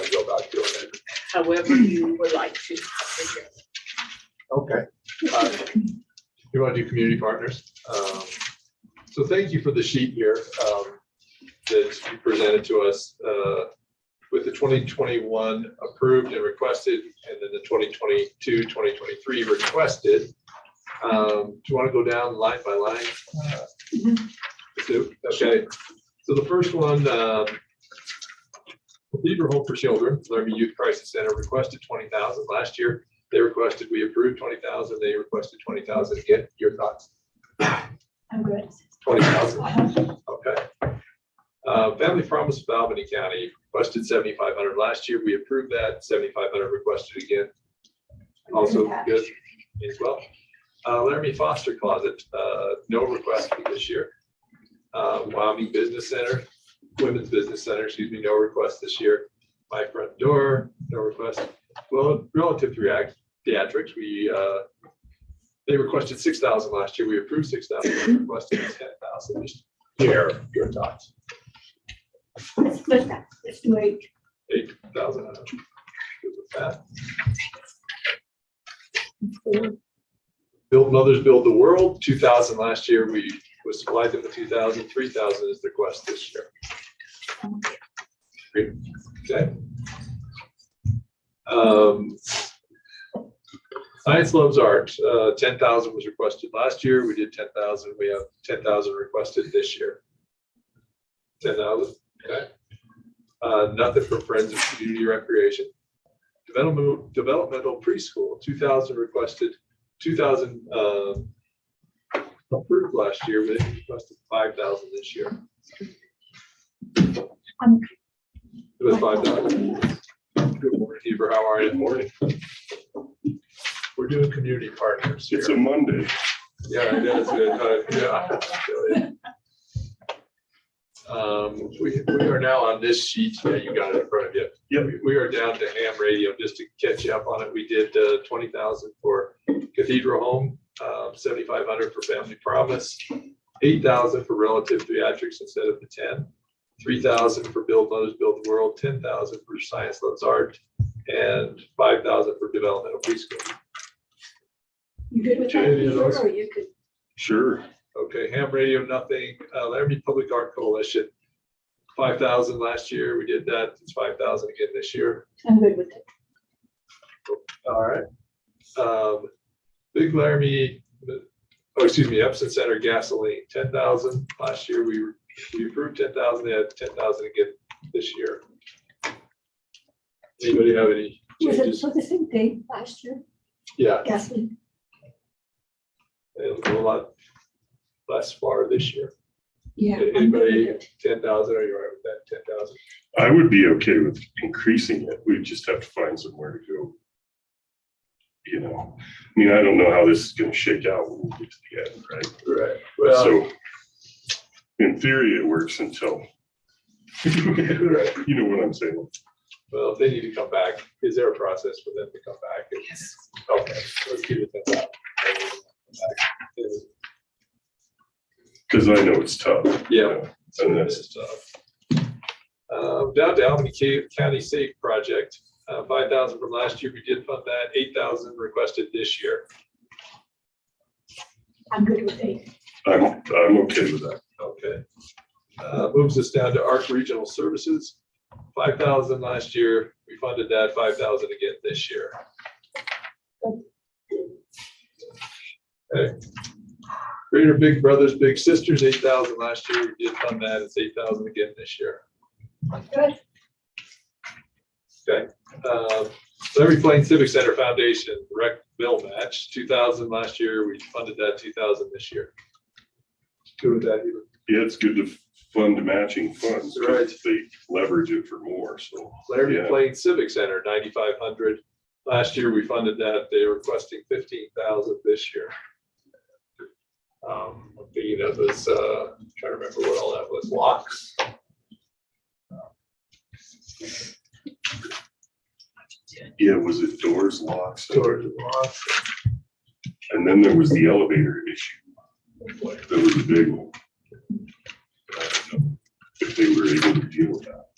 want to go about doing it. However you would like to. Okay. You want to do community partners? So thank you for the sheet here that you presented to us with the 2021 approved and requested, and then the 2022, 2023 requested. Do you want to go down line by line? Okay. So the first one, Cathedral Home for Children, Laramie Youth Crisis Center requested 20,000 last year. They requested, we approved 20,000. They requested 20,000 again. Your thoughts? I'm good. 20,000. Okay. Family Promise of Albany County requested 7,500 last year. We approved that. 7,500 requested again. Also good as well. Laramie Foster Closet, no request for this year. Wyoming Business Center, Women's Business Center, excuse me, no request this year. My Front Door, no request. Well, relative to theatrics, they requested 6,000 last year. We approved 6,000. They requested 10,000 this year. Your thoughts? Let's split that. Let's do 8,000. Good with that. Build Mothers Build the World, 2,000 last year. We supplied them with 2,000. 3,000 is the request this year. Okay. Science Loves Art, 10,000 was requested last year. We did 10,000. We have 10,000 requested this year. 10,000. Okay. Nothing for Friends of Community Recreation. Developmental Preschool, 2,000 requested. 2,000 approved last year, but they requested 5,000 this year. It was 5,000. Good morning, Heber. How are you? Good morning. We're doing community partners here. It's a Monday. Yeah, it is. Yeah. We are now on this sheet. Yeah, you got it in front of you. Yep. We are down to ham radio just to catch you up on it. We did 20,000 for Cathedral Home, 7,500 for Family Promise, 8,000 for Relative Theatrics instead of the 10, 3,000 for Build Mothers Build the World, 10,000 for Science Loves Art, and 5,000 for Developmental Preschool. You good with that? Or you could. Sure. Okay, ham radio, nothing. Laramie Public Art Coalition, 5,000 last year. We did that. It's 5,000 again this year. I'm good with it. All right. Big Laramie, Epson Center gasoline, 10,000 last year. We approved 10,000. They had 10,000 again this year. Anybody have any Was it changes? for the same date last year? Yeah, Gasoline. it'll go a lot less far this year. Yeah. I'm good Anybody, with it. 10,000, are you all right with that? 10,000? I would be okay with increasing it. We just have to find somewhere to go. You know, I mean, I don't know how this is going to shake out when we get to the end, right? Right. Well, So in theory, it works until, right. you know what I'm saying? Well, if they need to come back, is there a process for them to come back? Yes. Okay, let's keep it that. Because I know it's tough. Yeah. So And this is tough. Down to Albany County Safe Project, 5,000 from last year. We did fund that. 8,000 requested this year. I'm good with it. I'm okay with that. Okay. Moves us down to ARC Regional Services, 5,000 last year. We funded that. 5,000 again this year. Okay. Greater Big Brothers Big Sisters, 8,000 last year. We did fund that. It's 8,000 again this year. Good. Okay. Laramie Plain Civic Center Foundation Rec Bill Match, 2,000 last year. We funded that. 2,000 this year. Good with that, Heber? Yeah, it's good to fund matching funds. Right. They leverage it for more, so. Laramie Yeah. Plain Civic Center, 9,500. Last year we funded that. They were requesting 15,000 this year. I'm thinking of this, trying to remember what all that was. Locks. Yeah, was it doors, locks? Doors and locks. And then there was the elevator issue. That was a big one. I don't know if they were able to deal with that.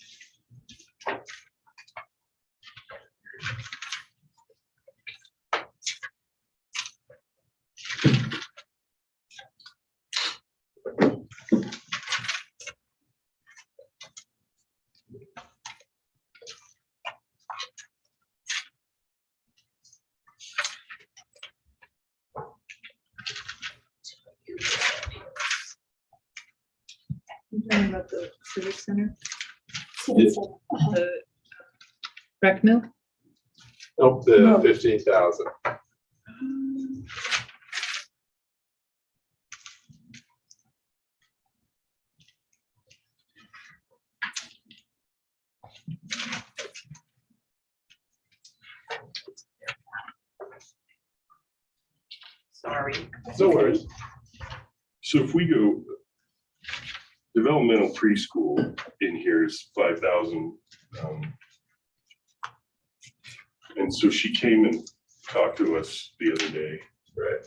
talking about the civic center, Uh-huh. the rec mill? Nope, the No. 15,000. Sorry. No worries. So if we go, developmental preschool in here is 5,000. And so she came and talked to us the other day. Right.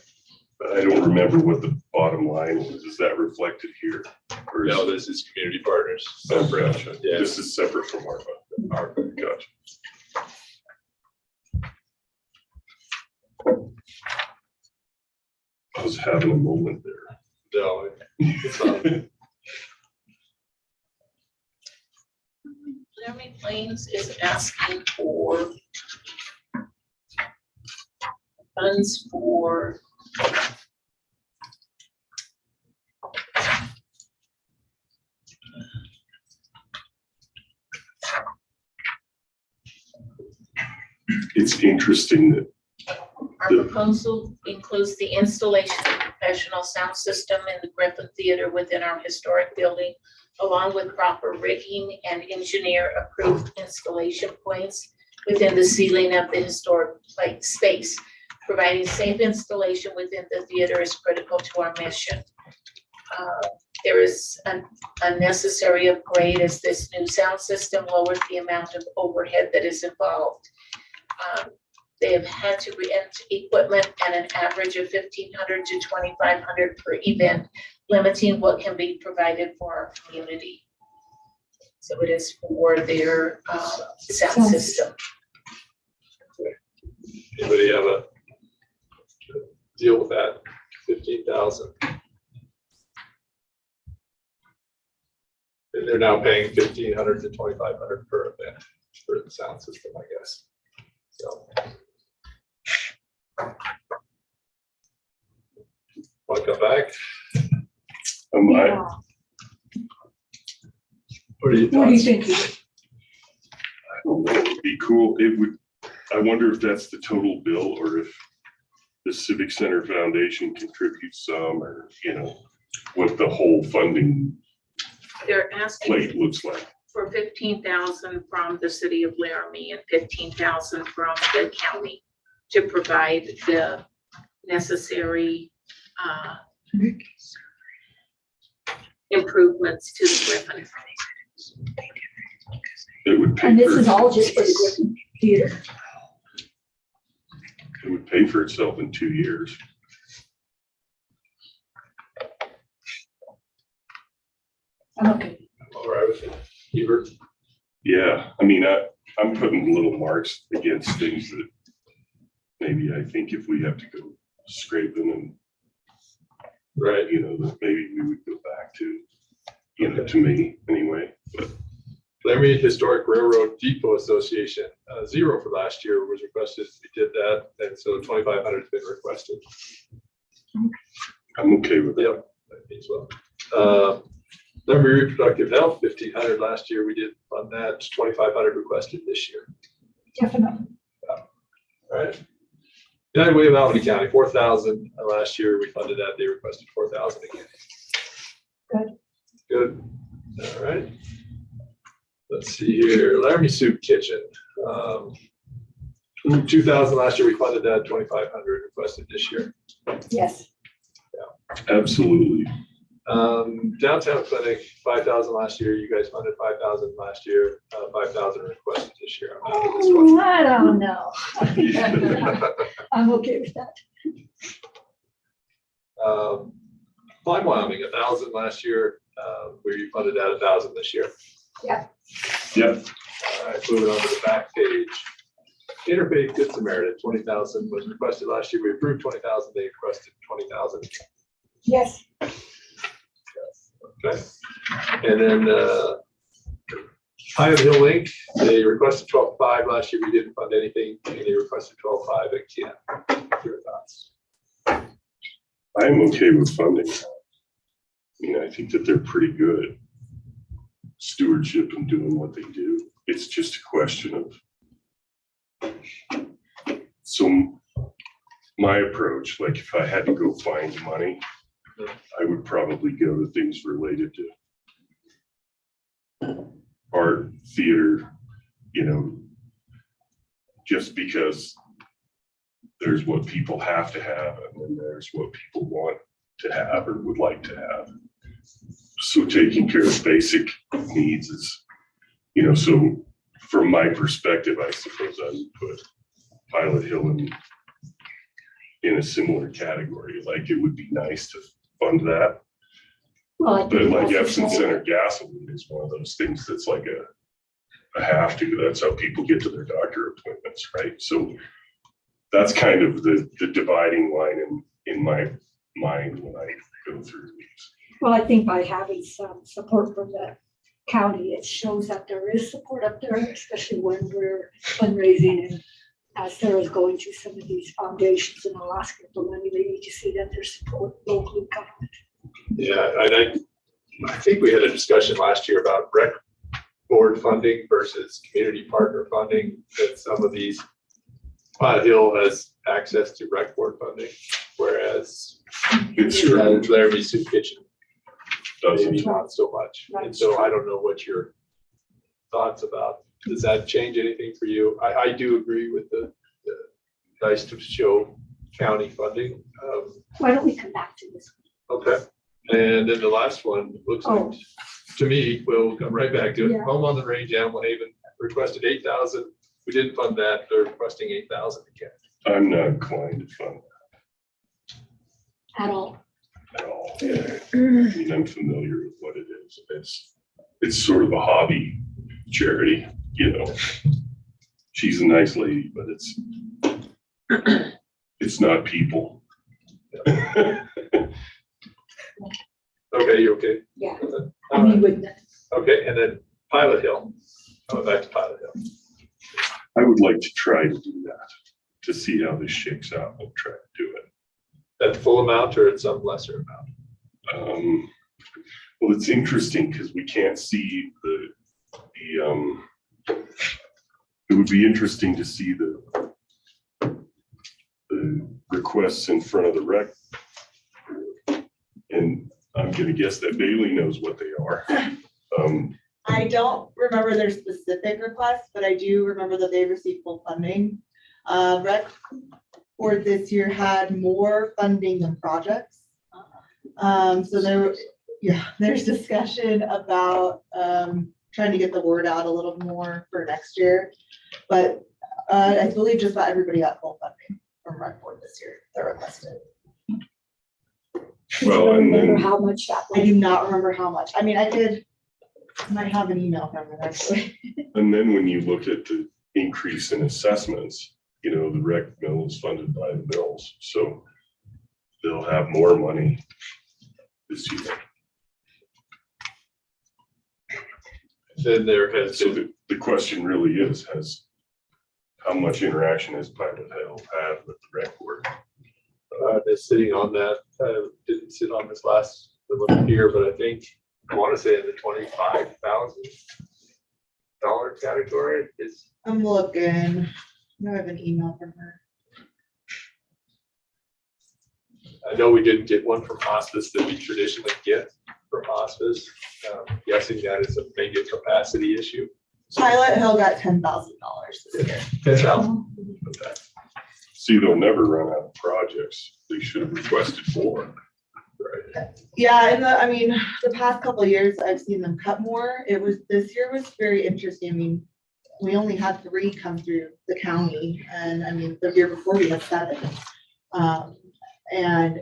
But I don't remember what the bottom line was. Is that reflected here? Or is- No, this is community partners. Oh, gotcha. Yeah. This is separate from ARPA. Gotcha. I was having a moment there. No, it's not. Laramie Plains is asking for funds for It's interesting that our proposal includes the installation of a professional sound system in the Griffin Theater within our historic building, along with proper rigging and engineer-approved installation points within the ceiling of the historic space. Providing safe installation within the theater is critical to our mission. There is a necessary upgrade as this new sound system lowers the amount of overhead that is involved. They have had to rent equipment at an average of $1,500 to $2,500 per event, limiting what can be provided for our community. So it is for their sound system. Anybody have a deal with that? 15,000. And they're now paying 1,500 to 2,500 per event for the sound system, I guess. So. Want to come back? Yeah. What do you What do you think? think? I don't know, it'd be cool. It would, I wonder if that's the total bill or if the Civic Center Foundation contributes some, or, you know, what the whole funding They're asking plate looks like. for 15,000 from the city of Laramie and 15,000 from the county to provide the necessary improvements to the Griffin. It would pay And this for, is all just for the Griffin Theater. it would pay for itself in 2 years. I'm okay. All right with it. Hebert? Yeah, I mean, I'm putting little marks against things that maybe I think if we have to go scraping and, Right. you know, that maybe we would go back to, you know, to me anyway, but Laramie Historic Railroad Depot Association, 0 for last year was requested. We did that, and so 2,500 has been requested. I'm okay with that. Yep, that means well. Laramie Reproductive Health, 1,500 last year. We did fund that. 2,500 requested this year. Definitely. All right. United Way of Albany County, 4,000 last year. We funded that. They requested 4,000 again. Good. Good. All right. Let's see here. Laramie Soup Kitchen. 2,000 last year. We funded that. 2,500 requested this year. Yes. Absolutely. Downtown Clinic, 5,000 last year. You guys funded 5,000 last year. 5,000 requested this year. I'm not in this one. Oh, I don't know. I'm okay with that. Climb Wyoming, 1,000 last year. We funded that 1,000 this year. Yep. All right, moving on to the back page. Interfaith Good Samaritan, 20,000 was requested last year. We approved 20,000. They requested 20,000. Yes. Okay. And then High Hill Link, they requested 12.5 last year. We didn't fund anything, and they requested 12.5 again. Your thoughts? I'm okay with funding. I mean, I think that they're pretty good. stewardship and doing what they do. It's just a question of, so my approach, like if I had to go find money, I would probably go to things related to art, theater, you know, just because there's what people have to have, and then there's what people want to have or would like to have. So taking care of basic needs is, you know, so from my perspective, I suppose I would put Pilot Hill in a similar category. Like it would be nice to fund that. Well, I But think like that's Epsom okay. Center gasoline is one of those things that's like a have to. That's how people get to their doctor appointments, right? So that's kind of the dividing line in my mind when I go through these. Well, I think by having some support from the county, it shows that there is support up there, especially when we're fundraising and as Sarah's going to some of these foundations in Alaska for money, they need to see that there's support locally government. Yeah, and I think we had a discussion last year about rec board funding versus community partner funding, that some of these, Pilot Hill has access to rec board funding, whereas Laramie Soup Kitchen, maybe Doesn't. not so much. And so I don't know what your thoughts about, does that change anything for you? I do agree with the nice to show county funding. Why don't we come back to this? Okay, and then the last one, looks Oh. like, to me, we'll come right back to it. Yeah. Home on the Range, Animal Haven requested 8,000. We didn't fund that. They're requesting 8,000 again. I'm not inclined to fund At all. that at all. I mean, I'm familiar with what it is. It's sort of a hobby charity, you know. She's a nice lady, but it's not people. Okay, you okay? Yeah, All I mean, right. with Okay, and then Pilot Hill. Going back to Pilot Hill. I would like to try to do that, to see how this shakes out. I'll try to do it. At the full amount or at some lesser amount? Well, it's interesting because we can't see it would be interesting to see the requests in front of the rec. And I'm gonna guess that Bailey knows what they are. I don't remember their specific requests, but I do remember that they received full funding. Rec board this year had more funding than projects. So there's discussion about trying to get the word out a little more for next year. But I believe just about everybody got full funding from rec board this year that requested. Well, I and remember then, how much that I was. do not remember how much. I mean, I might have an email from them actually. and then when you look at the increase in assessments, you know, the rec mill is funded by the mills, so they'll have more money this year. Then there has So been, the question really is, how much interaction has Pilot Hill had with the rec board? is sitting on that, didn't sit on this last little here, but I think, I want to say in the $25,000 category is, I'm looking. I have an email from her. I know we didn't get one from hospice that we traditionally get from hospice. Guessing that is maybe a capacity issue. Pilot Hill got $10,000 this year. 10,000. Okay. See, they'll never run out of projects. They should have requested more. Right. Yeah, the past couple of years, I've seen them cut more. This year was very interesting. I mean, we only had 3 come through the county, and I mean, the year before we had 7. And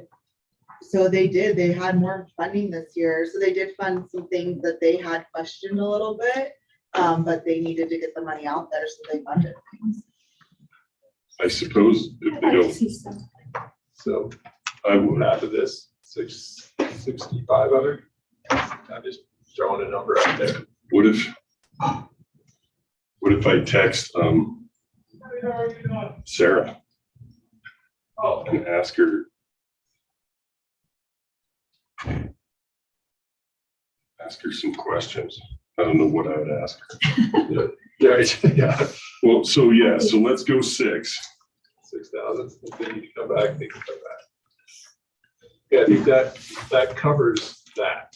so they had more funding this year. So they did fund some things that they had questioned a little bit, but they needed to get the money out there, so they funded things. I suppose if I'd they like to don't, see some. So I would. half of this, 6,500. I'm just throwing a number out there. What if I text Sarah and ask her some questions? I don't know what I would ask. Yeah, Well, so yeah, so let's go 6. 6,000, if they need to come back, they can come back. Yeah, I think that covers that.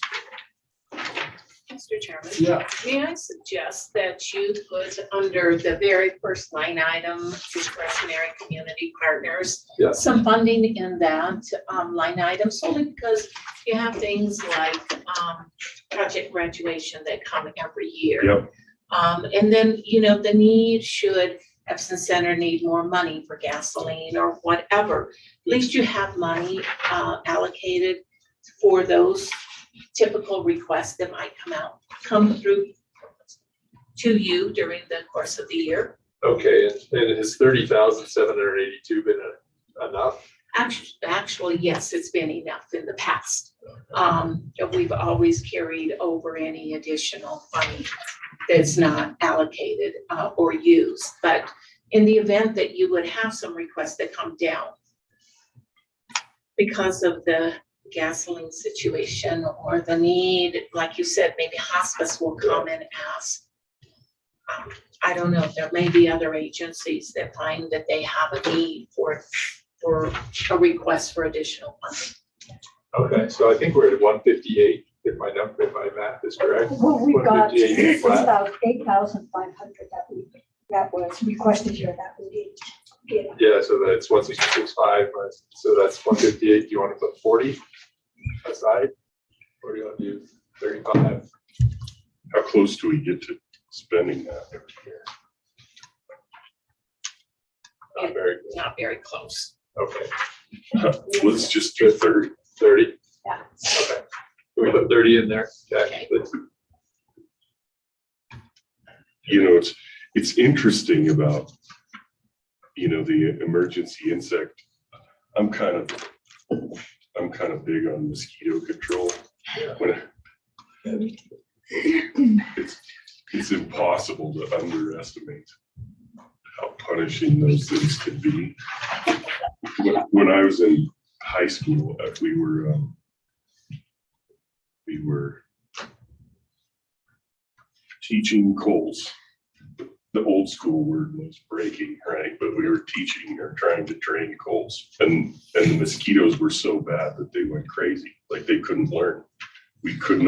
Mr. Chairman. Yeah. May I suggest that you put under the very first line item, discretionary community partners, Yeah. some funding in that line item, solely because you have things like project graduation that come every year. Yep. And then, you know, the need should Epson Center need more money for gasoline or whatever. At least you have money allocated for those typical requests that might come through to you during the course of the year. Okay, and has 30,782 been enough? Actually, yes, it's been enough in the past. We've always carried over any additional money that's not allocated or used. But in the event that you would have some requests that come down because of the gasoline situation or the need, like you said, maybe hospice will come and ask. I don't know, there may be other agencies that find that they have a need for a request for additional funding. Okay, so I think we're at 158, if my math is correct. Well, we got 158 flat. 8,500 that was requested here that we did get. Yeah, so that's 166.5, so that's 158. Do you want to put 40 aside? Or do you want to do 35? How close do we get to spending that every year? Not very good. Not very close. Okay, Let's just do 30. 30? Yeah. Okay. Can we put 30 in there? Okay. You know, it's interesting about, you know, the emergency insect. I'm kind of big on mosquito control. When it's impossible to underestimate how punishing those things can be. When I was in high school, we were teaching coals. The old school word was breaking, right? But we were teaching or trying to train coals, and the mosquitoes were so bad that they went crazy. Like they couldn't learn. We couldn't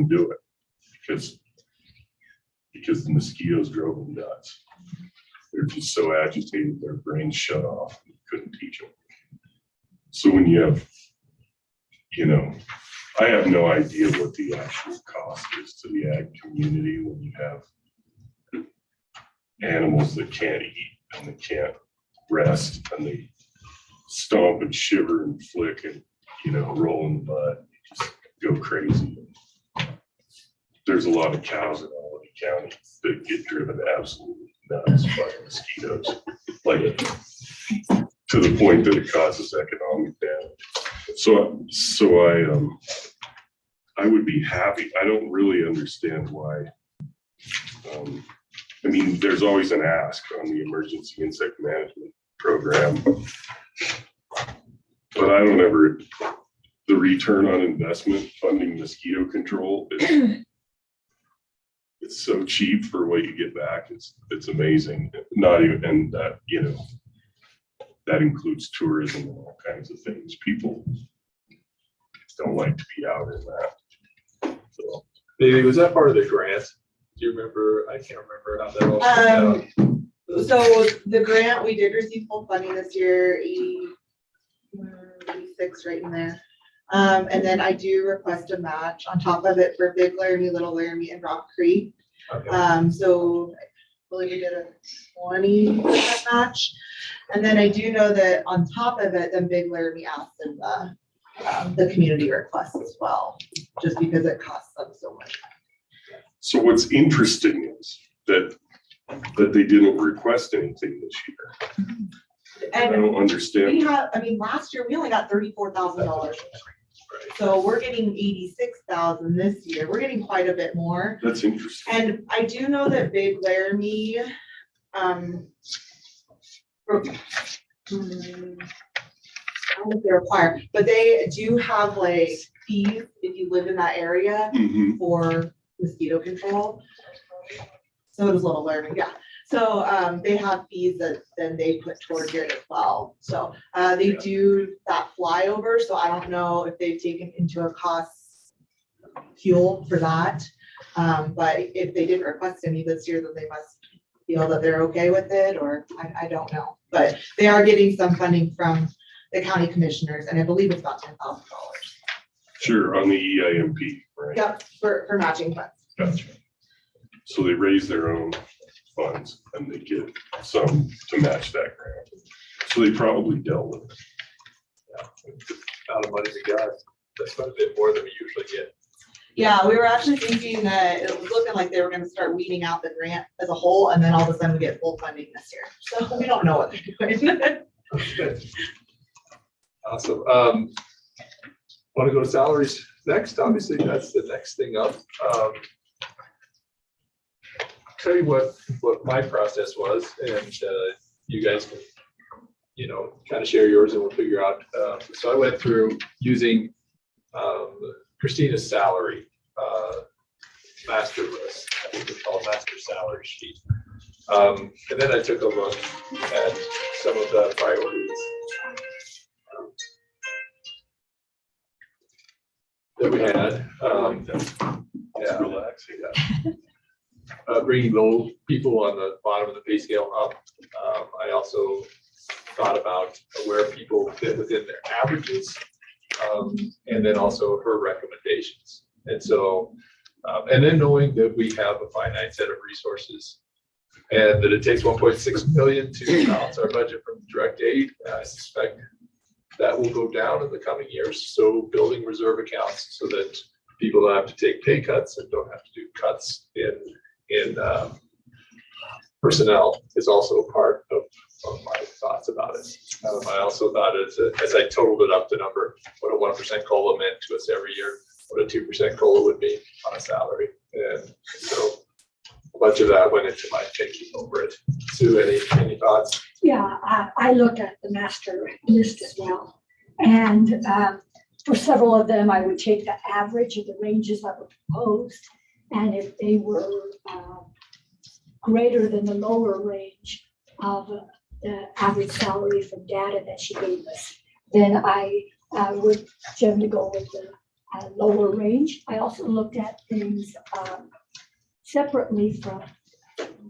do it because the mosquitoes drove them nuts. They're just so agitated, their brains shut off. You couldn't teach them. So when you have, you know, I have no idea what the actual cost is to the ag community when you have animals that can't eat and they can't rest and they stomp and shiver and flick and, you know, roll in the mud, just go crazy. There's a lot of cows in Albany County that get driven absolutely nuts by mosquitoes, like to the point that it causes economic damage. So I would be happy. I don't really understand why. I mean, there's always an ask on the emergency insect management program, but I don't ever, the return on investment funding mosquito control it's so cheap for what you get back. It's amazing. Not even, and that, you know, that includes tourism and all kinds of things. People don't like to be out in that. So, Maybe, was that part of the grant? Do you remember? I can't remember how that all worked out. So the grant, we did receive full funding this year, 86 right in there. And then I do request a match on top of it for Big Laramie, Little Laramie, and Rock Creek. Okay. So I believe we did a 20% match. And then I do know that on top of it, then Big Laramie asked in the community request as well, just because it costs them so much. so what's interesting is that they didn't request anything this year. I And don't understand. we have, I mean, last year we only got $34,000. So we're getting 86,000 this year. We're getting quite a bit more. That's interesting. And I do know that Big Laramie, what they require, but they do have like fees if you live in that area Mhm. for mosquito control. So it is a little learning, yeah. So they have fees that then they put towards it as well. So they do that flyover, so I don't know if they've taken into a cost fuel for that. But if they didn't request any this year, then they must feel that they're okay with it, or I don't know. But they are getting some funding from the county commissioners, and I believe it's about $10,000. Sure, on the EIMP, right? Yep, for matching funds. Gotcha. So they raise their own funds and they get some to match that grant. So they probably dealt with it. Amount of money we got, that's quite a bit more than we usually get. Yeah, we were actually thinking that it was looking like they were gonna start weeding out the grant as a whole, and then all of a sudden we get full funding this year. So we don't know what they're doing. Okay. Awesome. Want to go to salaries next? Obviously, that's the next thing up. Tell you what my process was, and you guys can, kind of share yours and we'll figure out. So I went through using Christina's salary master list. I think it's called master salary sheet. And then I took a look at some of the priorities that we had. It's relaxing. Bringing low people on the bottom of the pay scale up. I also thought about where people fit within their averages, and then also her recommendations. And so, and then knowing that we have a finite set of resources and that it takes 1.6 million to balance our budget from direct aid, I suspect that will go down in the coming years. So building reserve accounts so that people don't have to take pay cuts and don't have to do cuts in personnel is also a part of my thoughts about it. I also thought as I totaled it up, the number, what a 1% COLA meant to us every year, what a 2% COLA would be on a salary. And so a bunch of that went into my thinking over it. Sue, any thoughts? Yeah, I looked at the master list as well. And for several of them, I would take the average of the ranges that were proposed. And if they were greater than the lower range of the average salary from data that she gave us, then I would generally go with the lower range. I also looked at things separately from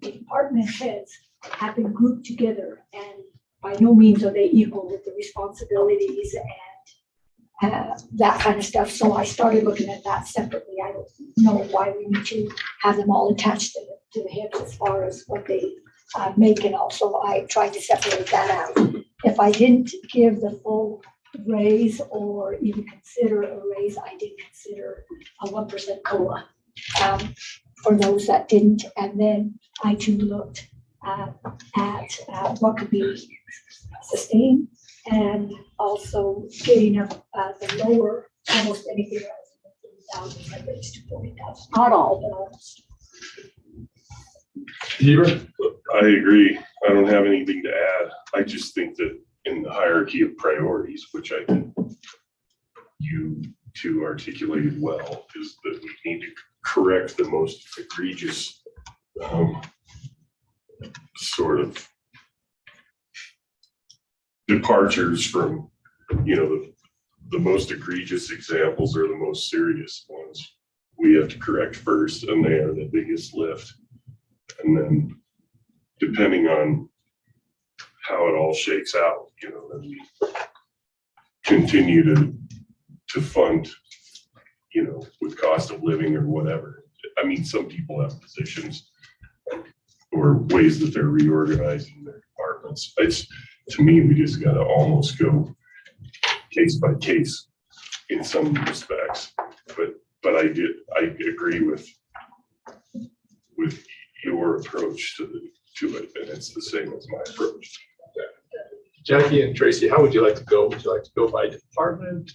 the department heads have been grouped together, and by no means are they equal with the responsibilities and that kind of stuff. So I started looking at that separately. I don't know why we need to have them all attached to the hips as far as what they make, and also I tried to separate that out. If I didn't give the full raise or even consider a raise, I did consider a 1% COLA for those that didn't. And then I too looked at what could be sustained, and also getting the lower, almost anything else, 30,000 raised to 40,000. Not all, but almost. Heber? I agree. I don't have anything to add. I just think that in the hierarchy of priorities, which I think you two articulated well, is that we need to correct the most egregious sort of departures from, the most egregious examples are the most serious ones. We have to correct first, and they are the biggest lift. And then depending on how it all shakes out, then we continue to fund, with cost of living or whatever. I mean, some people have positions or ways that they're reorganizing their departments. To me, we just gotta almost go case by case in some respects. But I agree with your approach to it, and it's the same as my approach. Jackie and Tracy, how would you like to go? Would you like to go by department,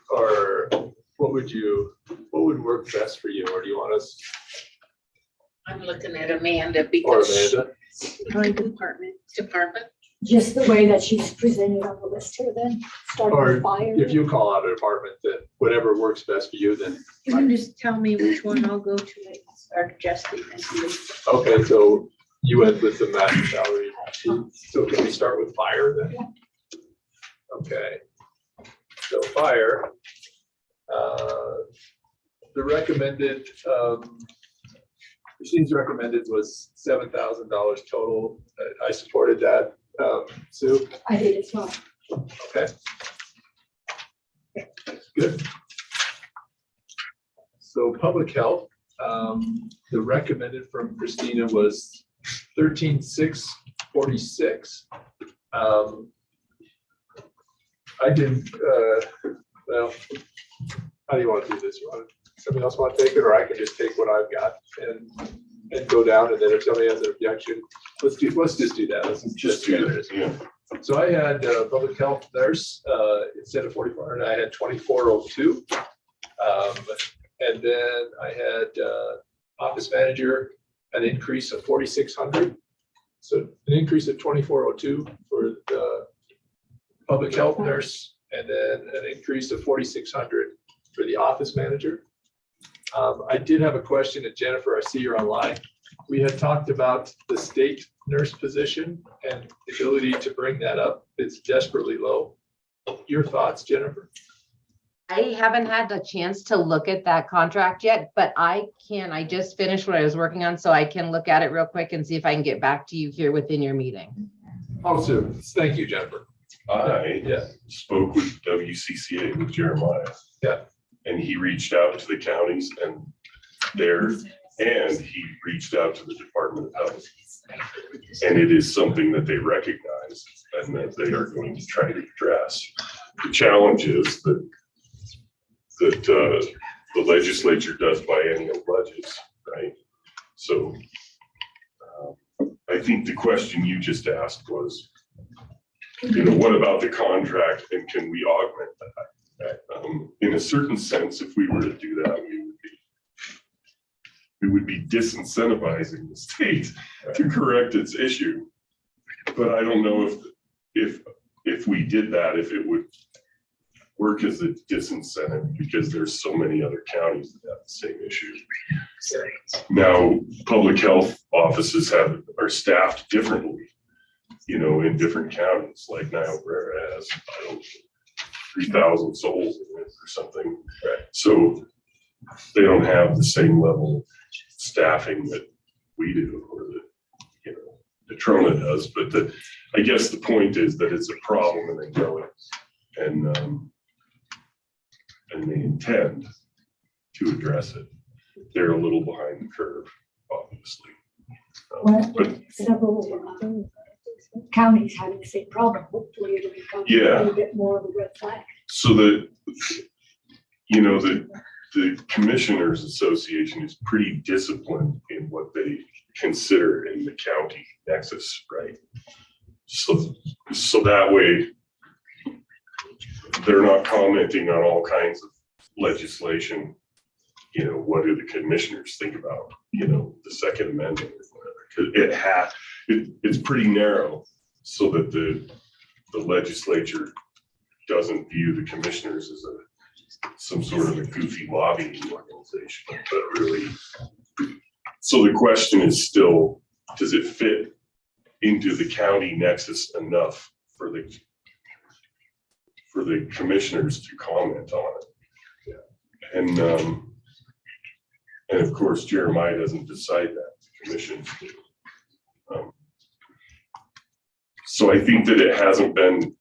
or what would work best for you? Or do you want us, I'm looking at Amanda or because Amanda? Probably department. department. just the way that she's presented on the list here then, starting Or with fire. if you call out a department, then whatever works best for you, then, You can just tell me which one I'll go to and start adjusting this year. okay, so you went with the master salary sheet. So can we start with fire then? Okay. So fire, the recommended, Christine's recommended was $7,000 total. I supported that. Sue, I did as well. okay. Good. So public health, the recommended from Christina was 13,646. I didn't, well, how do you want to do this? You want, somebody else want to take it, or I can just take what I've got and go down, and then if somebody has an objection, let's just do that. Let's Just do that, yeah. So I had public health nurse, instead of 4,400, I had 2,402. And then I had office manager, an increase of 4,600. So an increase of 2,402 for the public health nurse, and then an increase of 4,600 for the office manager. I did have a question at Jennifer, I see you're online. We had talked about the state nurse position and the ability to bring that up. It's desperately low. Your thoughts, Jennifer? I haven't had a chance to look at that contract yet, but I just finished what I was working on, so I can look at it real quick and see if I can get back to you here within your meeting. Oh, so thank you, Jennifer. I Yeah. spoke with WCCA, with Jeremiah. Yeah. And he reached out to the counties and he reached out to the Department of Health. And it is something that they recognize and that they are going to try to address. The challenge is that the legislature does biennial budgets, right? So I think the question you just asked was, what about the contract and can we augment that? In a certain sense, if we were to do that, we would be disincentivizing the state to correct its issue. But I don't know if we did that, if it would work as a disincentive, because there's so many other counties that have the same issue. Now, public health offices are staffed differently, in different counties, like Niobrara has, 3,000 souls in it or something. Right. So they don't have the same level of staffing that we do, or that, Detrona does. But I guess the point is that it's a problem and they know it, and they intend to address it. They're a little behind the curve, obviously. But Several counties having the same problem. Hopefully it'll become a little bit more of a red flag. so the Commissioners Association is pretty disciplined in what they consider in the county nexus, right? So that way they're not commenting on all kinds of legislation. What do the commissioners think about, the Second Amendment or whatever? 'Cause it's pretty narrow, so that the legislature doesn't view the commissioners as some sort of a goofy lobbying organization, but really. So the question is still, does it fit into the county nexus enough for the commissioners to comment on it? Yeah. And of course, Jeremiah doesn't decide that, the commissions do. So I think that it hasn't been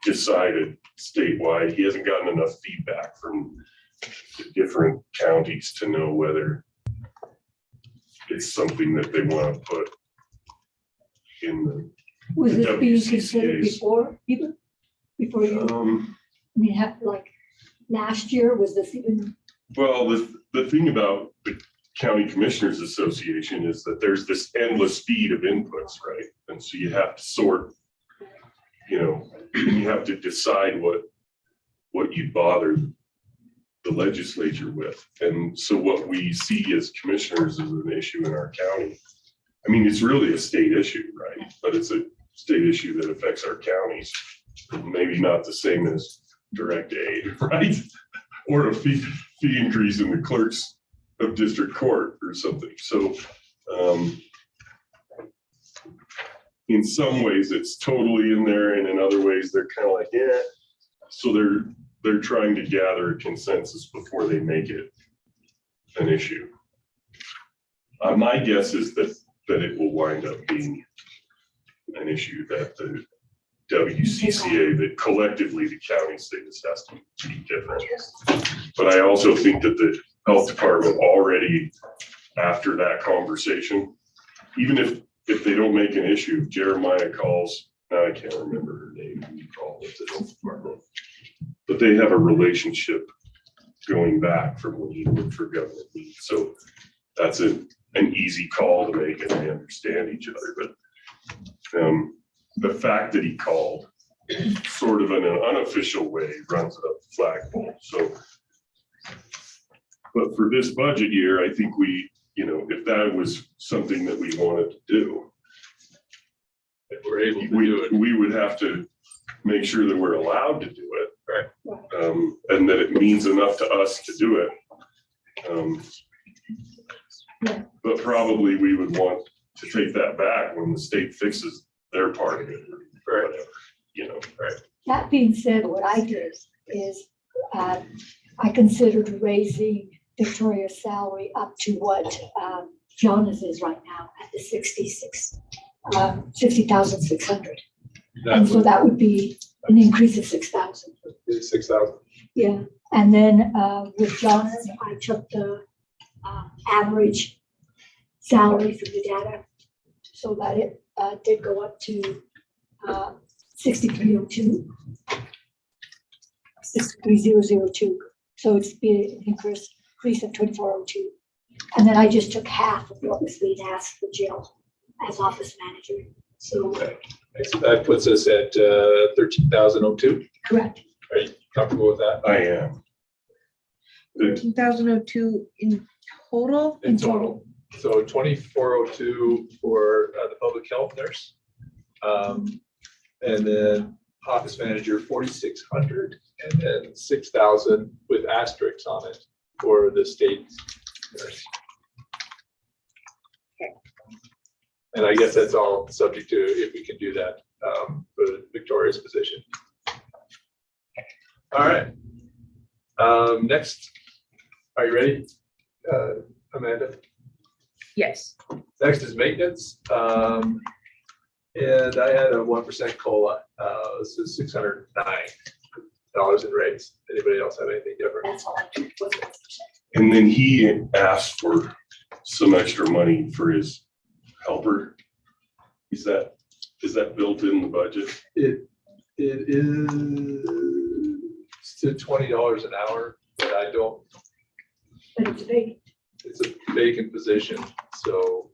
decided statewide. He hasn't gotten enough feedback from the different counties to know whether it's something that they want to put in the. Was the this being considered WCCA's. before you? Like last year, was this even? Well, the thing about the County Commissioners Association is that there's this endless feed of inputs, right? And so you have to sort, you have to decide what you bother the legislature with. And so what we see as commissioners is an issue in our county. I mean, it's really a state issue, right? But it's a state issue that affects our counties. Maybe not the same as direct aid, right? Or a fee increase in the clerks of district court or something. So in some ways it's totally in there, and in other ways they're kind of like, yeah. So they're trying to gather a consensus before they make it an issue. My guess is that it will wind up being an issue that the WCCA, that collectively the county say this has to be different. But I also think that the health department already, after that conversation, even if they don't make an issue, Jeremiah calls, now I can't remember her name, he called it the health department, but they have a relationship going back from when he worked for government. So that's an easy call to make, and they understand each other. But the fact that he called sort of in an unofficial way runs it up the flagpole. So, but for this budget year, I think we, if that was something that we wanted to do, If we're able to do it. we would have to make sure that we're allowed to do it. Right. And that it means enough to us to do it. But probably we would want to take that back when the state fixes their part of it, or whatever, right? That being said, what I did is, I considered raising Victoria's salary up to what, John's is right now at the 60,600. And so that would be an increase of 6,000. 6,000. Yeah, and then, with John's, I took the, average salary from the data so that it, did go up to, 6302. 63002. So it's be an increase of 2402. And then I just took half of what was being asked for Jill as office manager. So, Okay. So that puts us at 13,002. correct. Are you comfortable with that? I am. 13,002 in total? In total. So 2402 for the public health nurse. And then office manager 4,600, and then 6,000 with asterisks on it for the state nurse. And I guess that's all subject to if we can do that for Victoria's position. All right. Next, are you ready, Amanda? Yes. Next is maintenance. And I had a 1% COLA. This is $609 in rates. Anybody else have anything different? That's all I took was 1%. And then he asked for some extra money for his helper. Is that built in the budget? It is to $20 an hour, but I don't, But it's big. it's a vacant position, so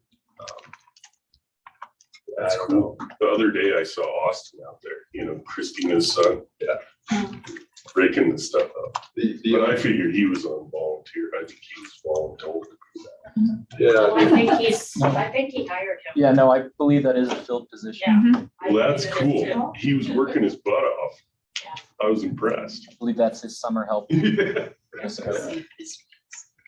I don't know. The other day I saw Austin out there, Christina's son. Yeah. Breaking the stuff up. But I The figured he was on volunteer. I think he was voluntold. yeah, I think he hired him. Yeah, no, I believe that is a filled position. Yeah. Well, that's cool. He was working his butt off. I was impressed. I believe that's his summer help. Yeah.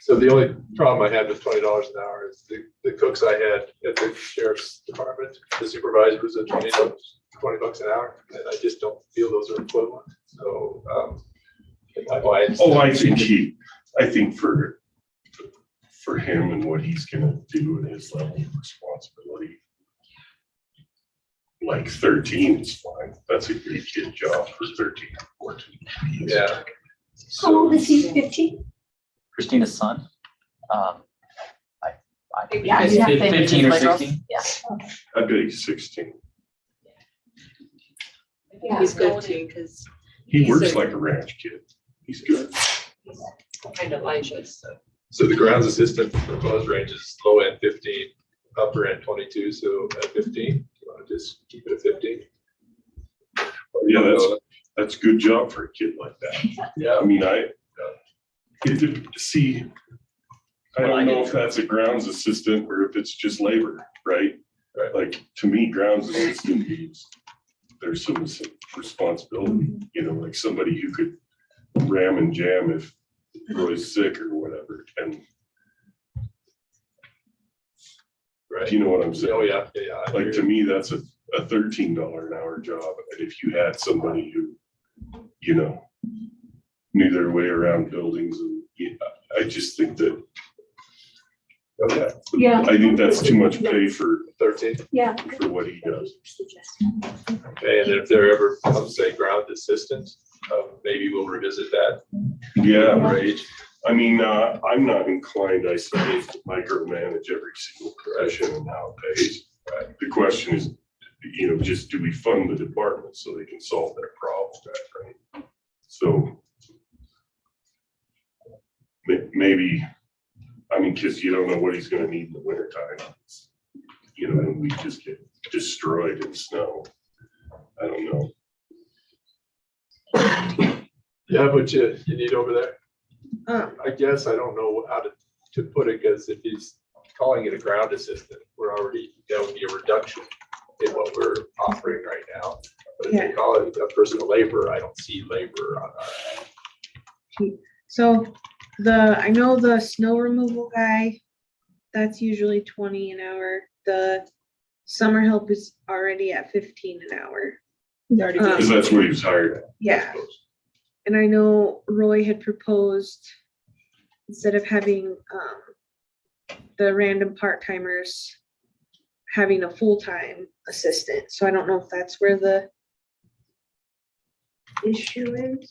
so the only problem I had with $20 an hour is the cooks I had at the sheriff's department, the supervisor was at $20 an hour, and I just don't feel those are equivalent. So my wife. Oh, I think for him and what he's gonna do and his level of responsibility, like 13 is fine. That's a great kid job for 13 or 14. Yeah. How old is he? 15? Christina's son. I Yeah, believe yeah. 15 or 16. I bet he's 16. Yeah. He's good too, because He works like a ranch kid. He's good. kind of Elijah's, so. So the grounds assistant proposed range is low end 15, upper end 22, so at 15, you want to just keep it at 15? Yeah, that's a good job for a kid like that. Yeah, I mean, I don't know if that's a grounds assistant or if it's just labor, right? Right. Like to me, grounds assistant means there's some responsibility, like somebody who could ram and jam if Roy's sick or whatever. And Right. do you know what I'm saying? Oh, yeah, yeah. I Like, hear to you. me, that's a $13 an hour job. And if you had somebody who, knew their way around buildings, and I just think that, Okay, Yeah. I think that's too much pay for 13. Yeah. what he does. Okay, and then if there ever comes a ground assistant, maybe we'll revisit that Yeah, rate. I mean, I'm not inclined, I suppose, to micromanage every single profession and how it pays. The question is, just do we fund the department so they can solve their problems, right? So maybe, because you don't know what he's gonna need in the wintertime. And we just get destroyed in snow. I don't know. Yeah, but you need over there. Um, I guess I don't know how to put it, because if he's calling it a ground assistant, that would be a reduction in what we're offering right now. But if they call it a personal labor, I don't see labor on our. So I know the snow removal guy, that's usually 20 an hour. The summer help is already at 15 an hour. Because that's what he was hired at. Yeah. And I know Roy had proposed, instead of having the random part-timers, having a full-time assistant. So I don't know if that's where the issue is.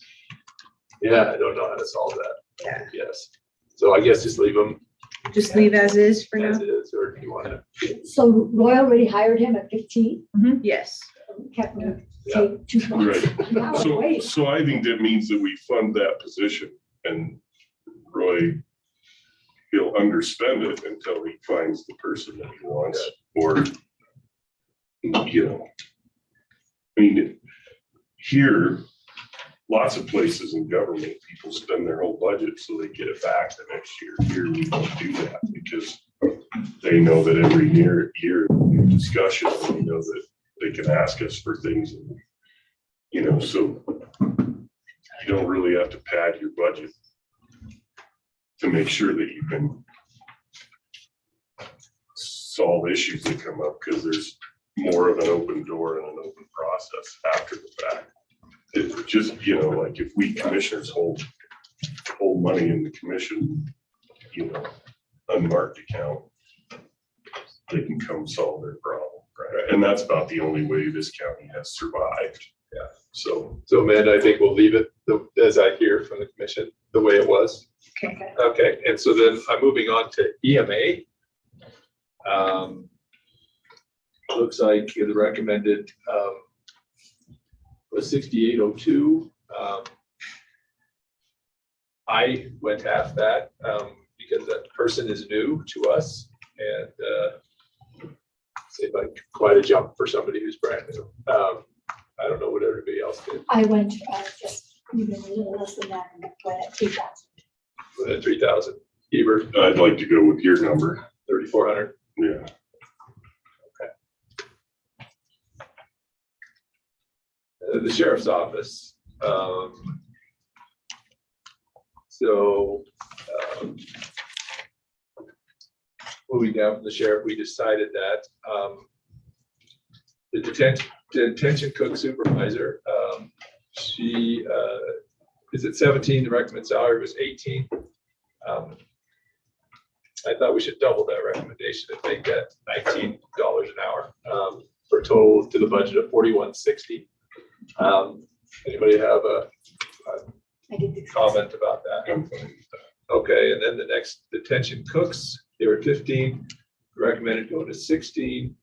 Yeah, I don't know how to solve that. Yeah. Yes. So I guess just leave them Just leave as is for as now. it is, or do you want to? So Roy already hired him at 15, Yes. kept him, take 2 months. Now So, wait. so I think that means that we fund that position, and Roy, he'll underspend it until he finds the person that he wants, or, here, lots of places in government, people spend their whole budget so they get it back the next year. Here, we don't do that because they know that every year discussion, they know that they can ask us for things, so you don't really have to pad your budget to make sure that you can solve issues that come up, because there's more of an open door and an open process after the fact. It's just, like if we commissioners hold money in the commission, unmarked account, they can come solve their problem, right? And that's about the only way this county has survived. Yeah. So, Amanda, I think we'll leave it as I hear from the commission, the way it was. Okay. Okay, and so then I'm moving on to EMA. Looks like the recommended was 6802. I went half that because that person is new to us, and seemed like quite a jump for somebody who's brand new. I don't know what everybody else did. I went just even a little less than that, and went at 3,000. Within 3,000. Hebert, I'd like to go with your number. 3,400. Yeah. The sheriff's office. Moving down from the sheriff, we decided that the detention cook supervisor, she is at 17, the recommended salary was 18. I thought we should double that recommendation and make that $19 an hour for a total to the budget of $41.60. Anybody have a I did the comment about that? Okay, and then the next detention cooks, they were 15, recommended going to 16.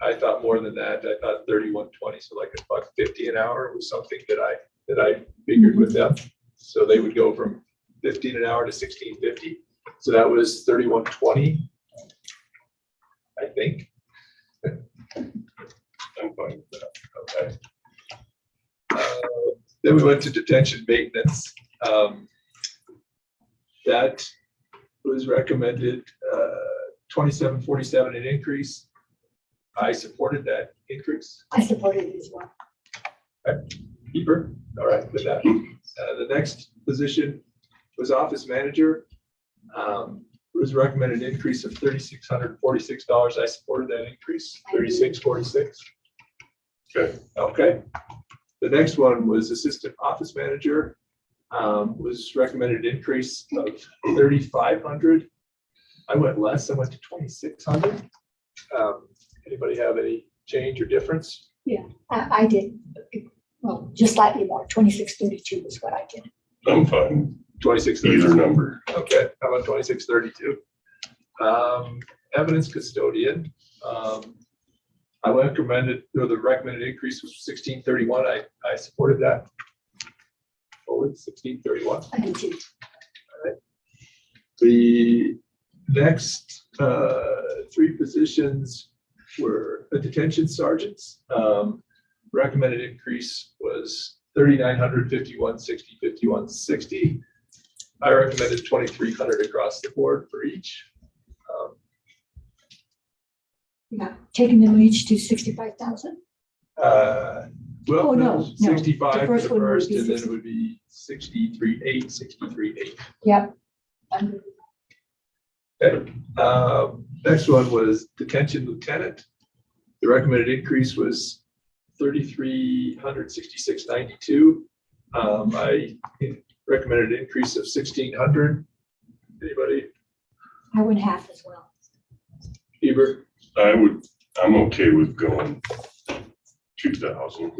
I thought more than that. I thought 31.20, so like $1.50 an hour was something that I figured with them. So they would go from 15 an hour to 16.50. So that was 31.20, I think. I'm fine with that. Okay. Then we went to detention maintenance. That was recommended 27.47 an increase. I supported that increase. I supported it as well. Keeper, all right with that. The next position was office manager. Was recommended increase of $3,646. I supported that increase, $3,646. Okay. The next one was assistant office manager. Was recommended increase of $3,500. I went less, I went to $2,600. Anybody have any change or difference? Yeah, I did, well, just slightly more, 2632 is what I did. I'm fine, 2632. either number. Okay, how about 2632? Evidence custodian. I recommended, or the recommended increase was 1631. I supported that. Forward 1631. I did too. The next three positions were the detention sergeants. Recommended increase was 3,900, 5160, 5160. I recommended 2,300 across the board for each. Yeah, taking them each to 65,000. Well, Oh, no, 65 the for first the one would first, be and then it 60. would be 63.8, 63.8. Yep. Okay. Next one was detention lieutenant. The recommended increase was 3,366.92. I recommended an increase of 1,600. Anybody? I went half as well. Hebert? I'm okay with going 2,000.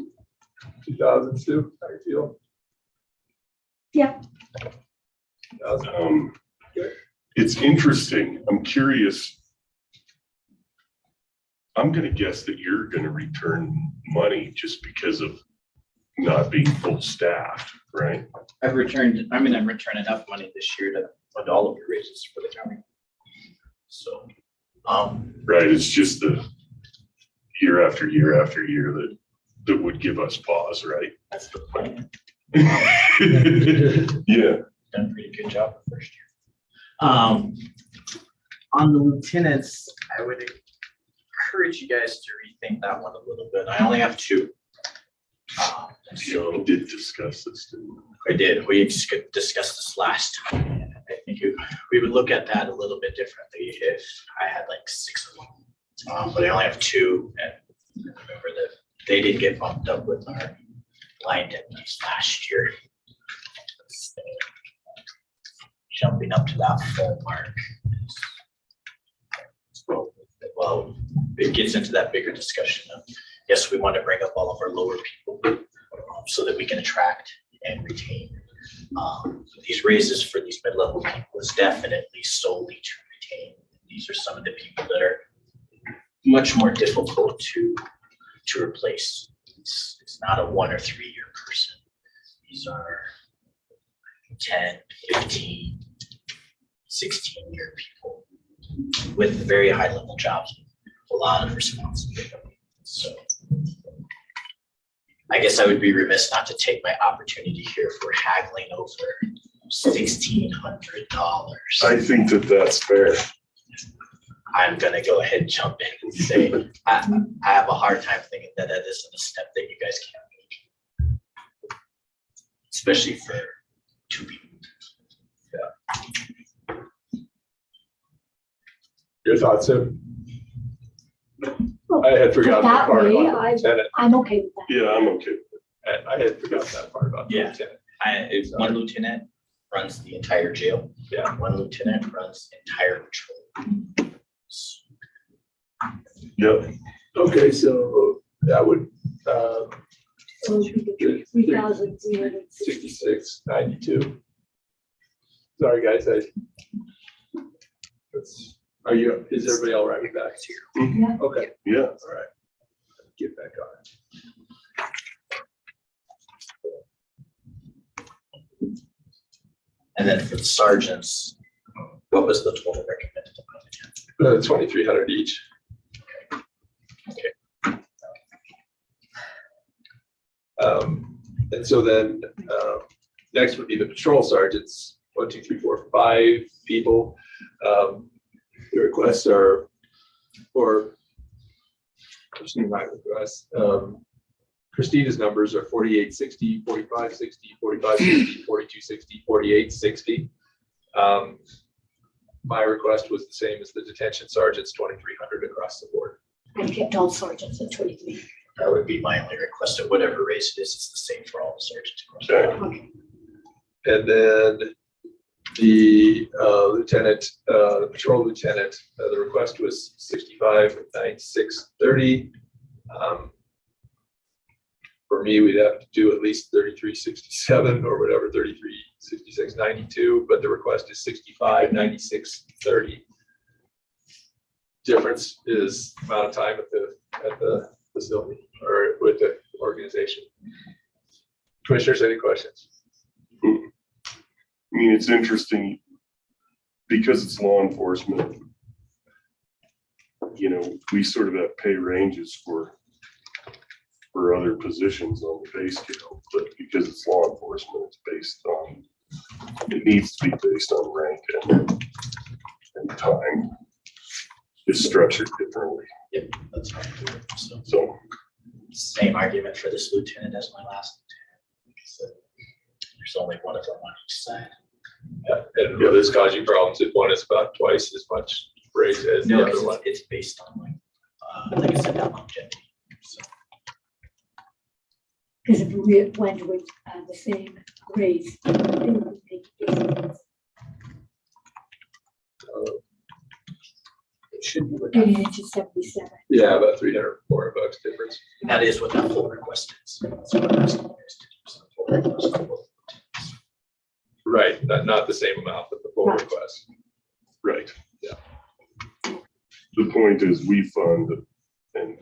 2,000, Stu? How you feel? Yeah. 2,000. It's interesting. I'm curious. I'm gonna guess that you're gonna return money just because of not being full staffed, right? I'm returning enough money this year to fund all of the raises for the county. So, Right, it's just the year after year after year that would give us pause, right? that's the plan. Yeah, Done a pretty good job the first year. On the lieutenants, I would encourage you guys to rethink that one a little bit. I only have two. so we did discuss this, didn't we? I did. We discussed this last time. And I think we would look at that a little bit differently if I had like 6 of them. But I only have 2. And remember that they did get bumped up with our line deputies last year. Jumping up to that full mark. So, well, it gets into that bigger discussion of, yes, we want to bring up all of our lower people so that we can attract and retain. These raises for these mid-level people is definitely solely to retain. These are some of the people that are much more difficult to replace. It's not a 1 or 3 year person. These are 10, 15, 16-year people with very high level jobs, a lot of responsibility. So I guess I would be remiss not to take my opportunity here for haggling over $1,600. I think that that's fair. I'm gonna go ahead and jump in and say, I have a hard time thinking that that isn't a step that you guys can't make. Especially for 2 people. Your thoughts, Tim? I had forgotten that That part way, about the lieutenant. I'm okay with that. Yeah, I'm okay. I had forgotten that part about the Yeah. lieutenant. If one lieutenant runs the entire jail. Yeah. One lieutenant runs entire patrol. Yep. Okay, so that would, So it should be 3,360. 66.92. Sorry, guys, is everybody all right with that? Yeah. Okay, Yeah. all right. Get back on it. And then for the sergeants, what was the total recommended amount? 2,300 each. And so then, next would be the patrol sergeants, 1, 2, 3, 4, 5 people. The requests are for Just in my request. Christina's numbers are 4860, 4560, 4560, 4260, 4860. My request was the same as the detention sergeant's 2300 across the board. I kept all sergeants at 23. That would be my only request at whatever raise it is, it's the same for all the sergeants. Okay. Okay. And then the lieutenant, the patrol lieutenant, the request was 65,9630. For me, we'd have to do at least 3367 or whatever, 336692, but the request is 65,9630. Difference is amount of time at the facility or with the organization. Commissioners, any questions? I mean, it's interesting because it's law enforcement. You know, we sort of have pay ranges for other positions on the pay scale, but because it's law enforcement, it's based on, it needs to be based on rank and time. It's structured differently. Yep, that's fine. So, Same argument for this lieutenant as my last lieutenant. There's only one of them on each side. Yeah, and will this cause you problems if one is about twice as much raise as the No, other one? because it's based on like I said, that longevity. So Because if we went with the same grades, it would make a difference. It should be like, Getting into 77. yeah, about 300, $400 difference. that is what that full request is. That's what I'm asking you guys to do. So full request for both lieutenants. Right, not the same amount, but the full Right. request. right. Yeah. The point is we fund and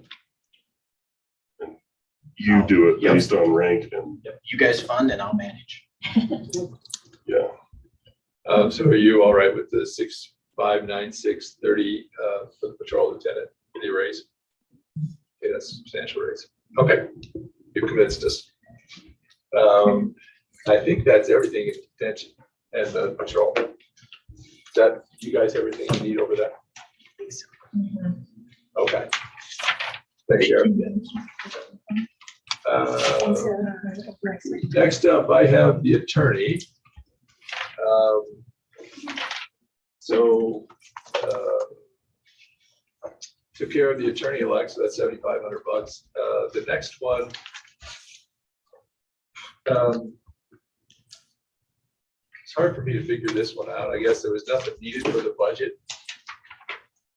you do it Yep. based on rank and, Yep, you guys fund and I'll manage. yeah. So are you all right with the 659630 for the patrol lieutenant for the raise? Okay, that's a substantial raise. Okay, you convinced us. I think that's everything in detention and the patrol. Is that, you guys, everything you need over there? Okay. Thanks, Sheriff. Next up, I have the attorney. Took care of the attorney elect, so that's $7,500. The next one. It's hard for me to figure this one out. I guess there was nothing needed for the budget.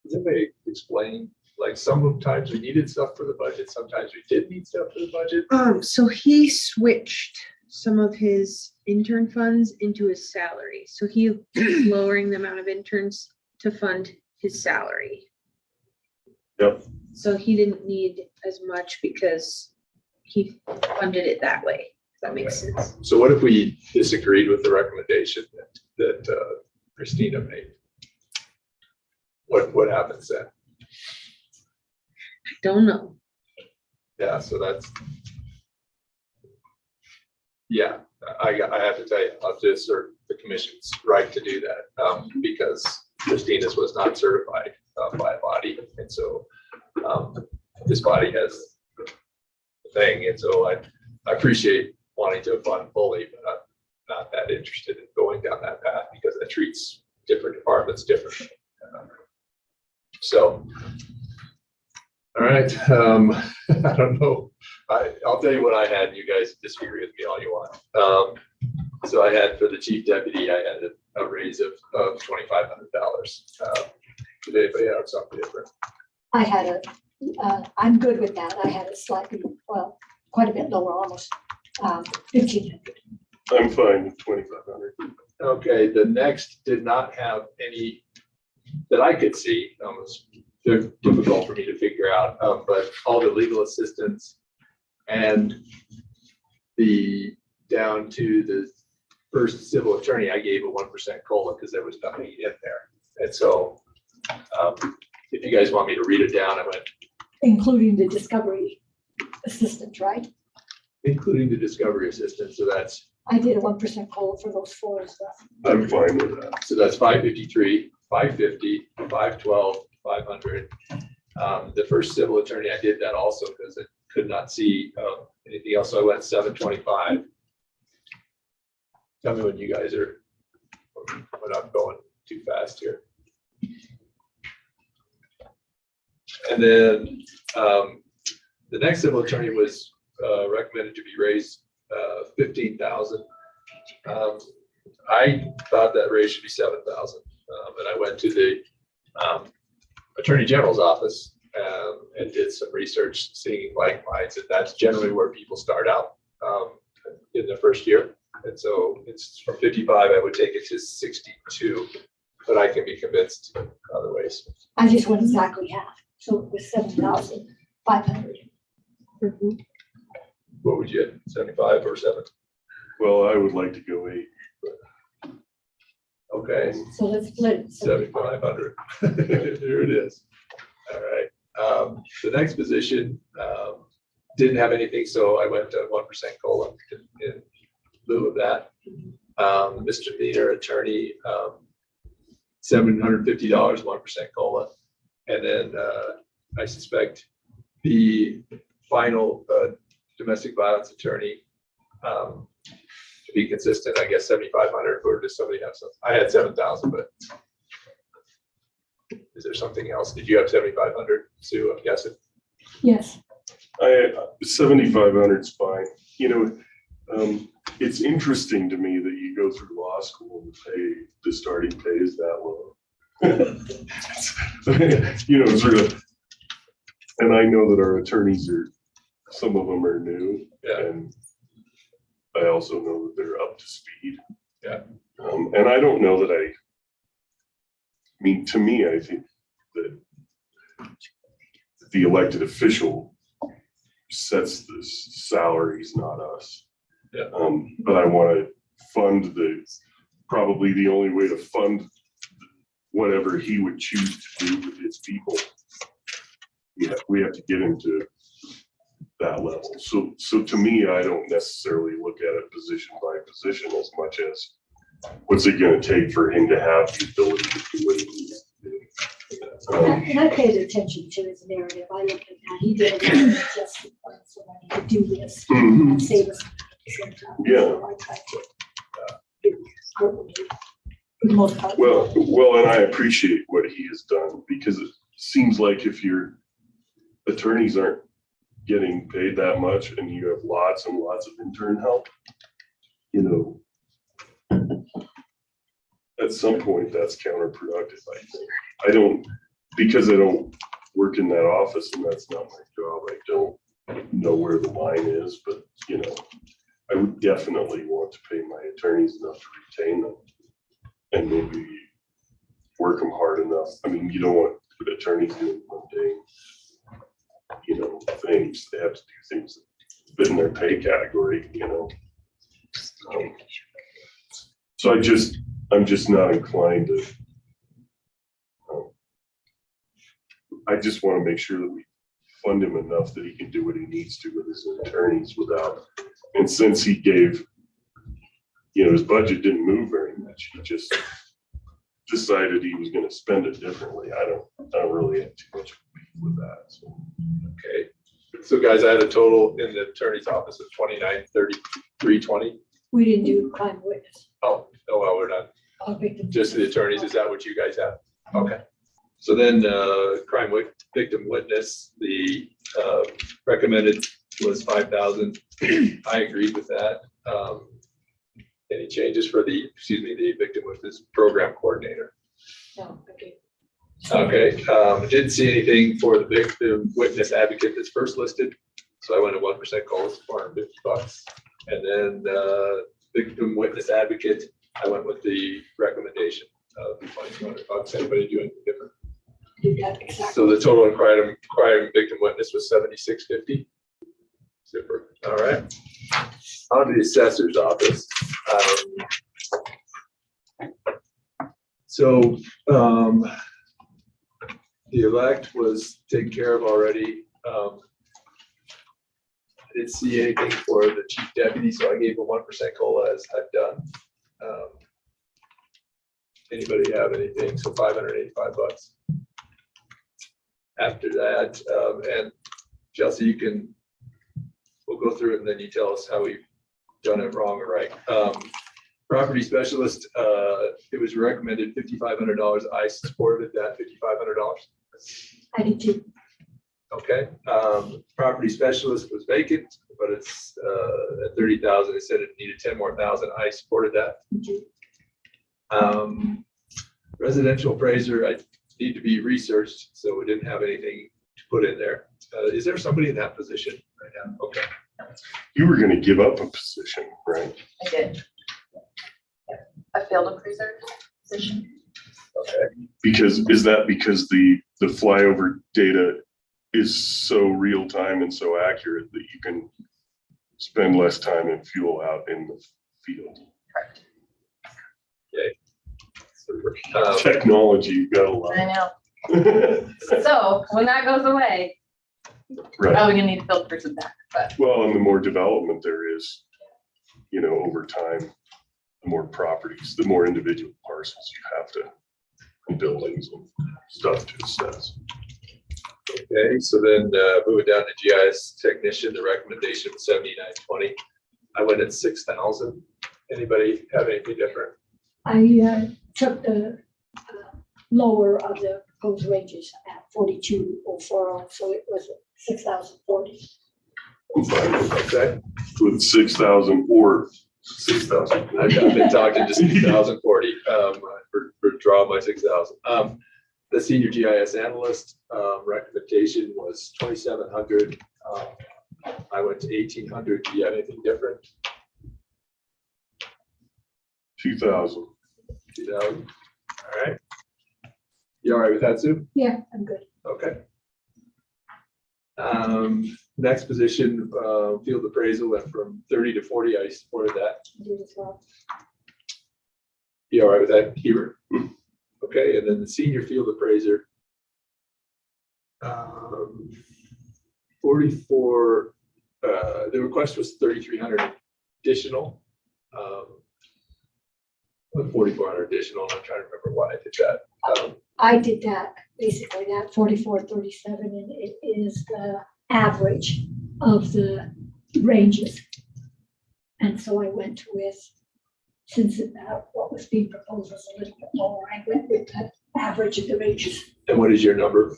Does anybody explain? Like sometimes we needed stuff for the budget, sometimes we did need stuff for the budget. So he switched some of his intern funds into his salary. So he lowering the amount of interns to fund his salary. Yep. So he didn't need as much because he funded it that way. If that makes sense. So what if we disagreed with the recommendation that Christina made? What happens then? I don't know. Yeah, so that's. Yeah, I have to tell you, I'll just assert the commission's right to do that, because Christina's was not certified by a body, and so this body has a thing, and so I appreciate wanting to fund fully, but I'm not that interested in going down that path because that treats different departments differently. So, all right, I don't know. I'll tell you what I had, and you guys disagree with me all you want. So I had for the chief deputy, I had a raise of $2,500. Did anybody have something different? I had I'm good with that. I had it slightly, well, quite a bit lower, almost 1,500. I'm fine with 2,500. Okay, the next did not have any that I could see. It's difficult for me to figure out, but all the legal assistance and the down to the first civil attorney, I gave a 1% COLA because there was nothing in there. And so if you guys want me to read it down, I went. Including the discovery assistant, right? Including the discovery assistant, so that's. I did a 1% COLA for those four as well. I'm fine with that. So that's 553, 550, 512, 500. The first civil attorney, I did that also because I could not see anything else. So I went 725. Tell me when you guys are, when I'm going too fast here. And then the next civil attorney was recommended to be raised 15,000. I thought that raise should be 7,000. And I went to the Attorney General's office and did some research, seeing likewise that that's generally where people start out in their first year. And so it's from 55, I would take it to 62, but I can be convinced other ways. I just went exactly half, so it was 7,500. What would you, 75 or 7? Well, I would like to go 8. Okay, So let's split it. 7,500. Here it is. All right. The next position didn't have anything, so I went to 1% COLA in lieu of that. Misdemeanor attorney, $750, 1% COLA. And then I suspect the final domestic violence attorney, to be consistent, I guess 7,500, or does somebody have some? I had 7,000, but is there something else? Did you have 7,500, Sue? I'm guessing. Yes. 7,500 is fine. You know, it's interesting to me that you go through law school and the starting pay is that low. You know, sort of, and I know that our attorneys some of them are new. Yeah. And I also know that they're up to speed. Yeah. And I don't know that I mean, to me, I think that the elected official sets the salaries, not us. Yeah. But I want to fund probably the only way to fund whatever he would choose to do with his people. Yeah, we have to get him to that level. So to me, I don't necessarily look at it position by position as much as what's it going to take for him to have the ability to do what he needs to do. And I paid attention to his narrative. I looked at that. He did it just so I need to do this and save us some time. Yeah. So I tried to for the most part. Well, and I appreciate what he has done, because it seems like if your attorneys aren't getting paid that much and you have lots and lots of intern help, you know, at some point that's counterproductive, I think. Because I don't work in that office and that's not my job, I don't know where the line is, but you know, I would definitely want to pay my attorneys enough to retain them and maybe work them hard enough. I mean, you don't want attorneys doing mundane, you know, things. They have to do things that fit in their pay category, you know. So I'm just not inclined to. I just want to make sure that we fund him enough that he can do what he needs to with his attorneys without. And since he gave, you know, his budget didn't move very much, he just decided he was going to spend it differently. I don't really have too much beef with that. So. Okay. So guys, I had a total in the attorney's office of 29,3320. We didn't do crime witness. Oh, well, we're not. Victim. Just the attorneys, is that what you guys have? Okay. So then crime victim witness, the recommended was 5,000. I agreed with that. Any changes for the victim witness program coordinator? No, okay. Okay, didn't see anything for the victim witness advocate that's first listed. So I went to 1% calls, $450. And then victim witness advocate, I went with the recommendation of $2,200. Anybody do anything different? Do that exactly. So the total in crime victim witness was $7,650. Super. All right. On to the assessor's office. So the elect was taken care of already. I didn't see anything for the chief deputy, so I gave him 1% COLA as I've done. Anybody have anything? So $585. after that. And Chelsea, we'll go through it and then you tell us how we've done it wrong or right. Property specialist, it was recommended $5,500. I supported that $5,500. I did too. Okay, property specialist was vacant, but it's at 30,000. It said it needed 10 more thousand. I supported that. Residential appraiser, I need to be researched, so we didn't have anything to put in there. Is there somebody in that position right now? Okay. You were gonna give up a position, right? I did. A field appraiser position. Okay. Is that because the flyover data is so real time and so accurate that you can spend less time and fuel out in the field? Correct. Technology, you got a lot. I know. So when that goes away, Right. probably gonna need a field person back, but Well, and the more development there is, over time, the more properties, the more individual parcels you have to, and buildings and stuff to assess. Okay, so then moving down to GIS technician, the recommendation was 7920. I went at 6,000. Anybody have anything different? I took the lower of the proposed ranges at 42,040, so it was 6,040. I'm fine Okay, with 6,000 or 6,000. I've been talking to 6,040 for draw my 6,000. The senior GIS analyst recommendation was 2,700. I went to 1,800. Do you have anything different? 2,000. 2,000. All right. You all right with that, Sue? Yeah, I'm good. Okay. Next position, field appraisal went from 30 to 40. I supported that. I did as well. You all right with that, Hebert? Okay, and then the senior field appraiser. 44, the request was 3,300 additional. 4,400 additional. I'm trying to remember why I did that. I did that, basically that 4437, and it is the average of the ranges. And so I went with, since what was being proposed was a little bit lower, I went with the average of the ranges. And what is your number?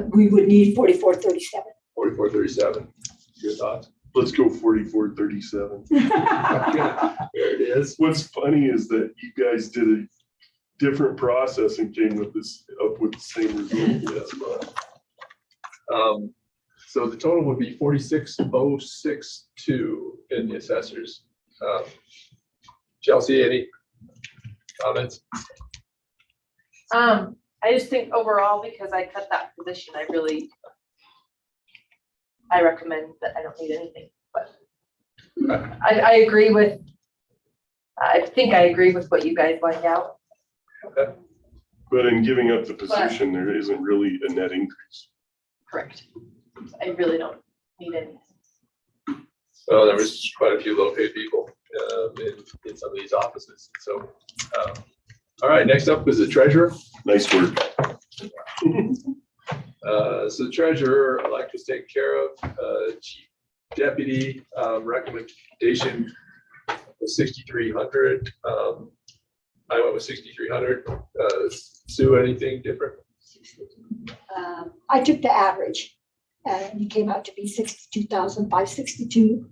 We would need 4437. 4437. Your thoughts? Let's go 4437. There it is. What's funny is that you guys did a different process and came up with the same result. Yes. So the total would be 46,062 in the assessors. Chelsea, any comments? I just think overall, because I cut that position, I recommend that I don't need anything, but I agree with, I think I agree with what you guys laid out. Okay. But in giving up the position, there isn't really a net increase. Correct. I really don't need anything. Well, there was quite a few low-paid people in some of these offices. So, all right, next up is the treasurer. Nice work. So the treasurer, Alexa's taken care of. Chief deputy recommendation was 6,300. I went with 6,300. Sue, anything different? I took the average, and it came out to be 62,562.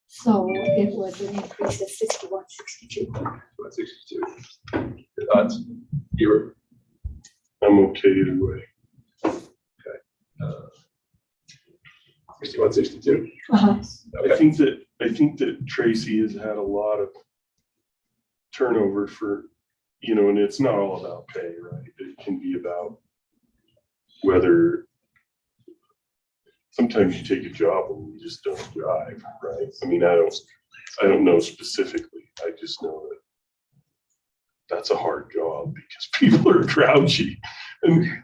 So it was an increase of 6162. 162. Your thoughts? You were I'm okay either way. 6162. Uh-huh. I think that Tracy has had a lot of turnover for, and it's not all about pay, right? It can be about whether sometimes you take a job and you just don't drive, right? I mean, I don't know specifically. I just know that that's a hard job because people are grouchy and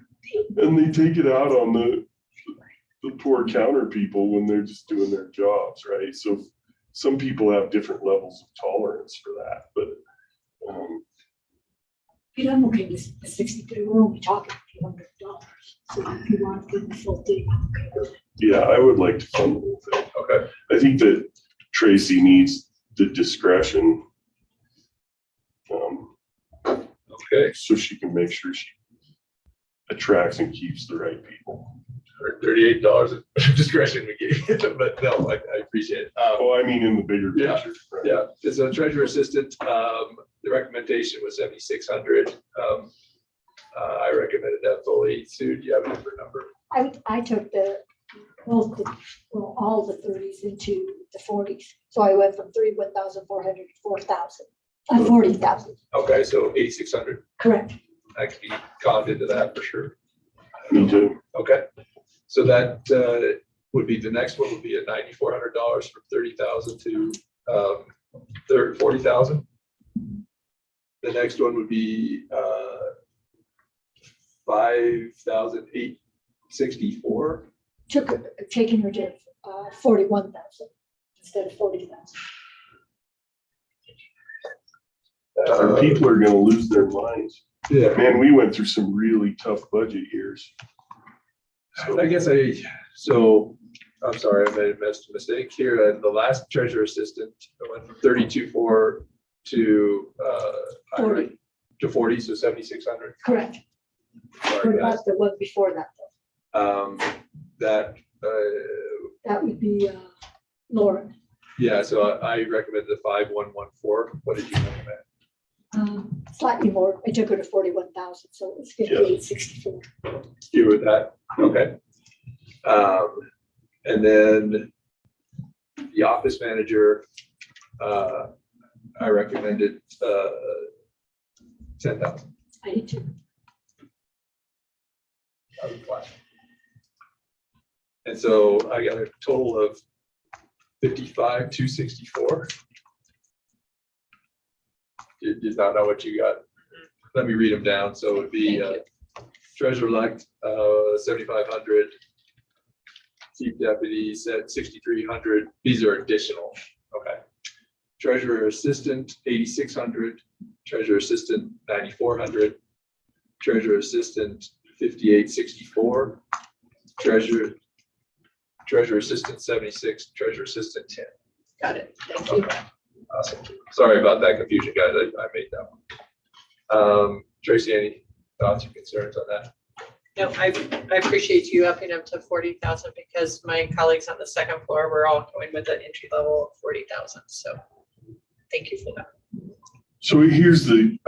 they take it out on the poor counter people when they're just doing their jobs, right? So some people have different levels of tolerance for that, but But I'm okay with the 63, we're only talking $200. So if you want to give the full thing, I'm okay with it. Yeah, I would like to fund the whole thing. Okay, I think that Tracy needs the discretion. okay, So she can make sure she attracts and keeps the right people. $38 of discretion we gave, but no, I appreciate it. Oh, I mean, in the bigger Yeah, picture. Right? Yeah, as a treasurer assistant, the recommendation was 7,600. I recommended that fully. Sue, do you have a different number? I took all the 30s into the 40s. So I went from 31,400 to 4,000, 40,000. Okay, so 8,600. Correct. I could be conned into that for sure. Me too. Okay, so that would be, the next one would be at $9,400 from 30,000 to 40,000. The next one would be 5,864. Taking her to 41,000 instead of 40,000. And people are gonna lose their minds. Yeah, Man, we went through some really tough budget years. I guess I'm sorry, I made a mistake here. The last treasurer assistant, I went from 32,400 to 40. to 40, so 7,600. Correct. Sorry, What guys. about the one before that? That, That would be Lauren. yeah, so I recommended the 5,114. What did you recommend? Slightly more. I took her to 41,000, so it's 58,64. You with that? Okay. And then the office manager, I recommended 10,000. I need to. And so I got a total of 55,264. You did not know what you got. Let me read them down. So it would be treasurer elect 7,500, chief deputy said 6,300. These are additional. Okay. Treasurer assistant 8,600, treasurer assistant 9,400, treasurer assistant 5,864, treasurer assistant 76, treasurer assistant 10. Got it. Thank you. Okay. Awesome. Sorry about that confusion, guys. I made that one. Tracy, any thoughts or concerns on that? No, I appreciate you upping up to 40,000 because my colleagues on the second floor were all going with an entry level of 40,000. So thank you for that. So here's I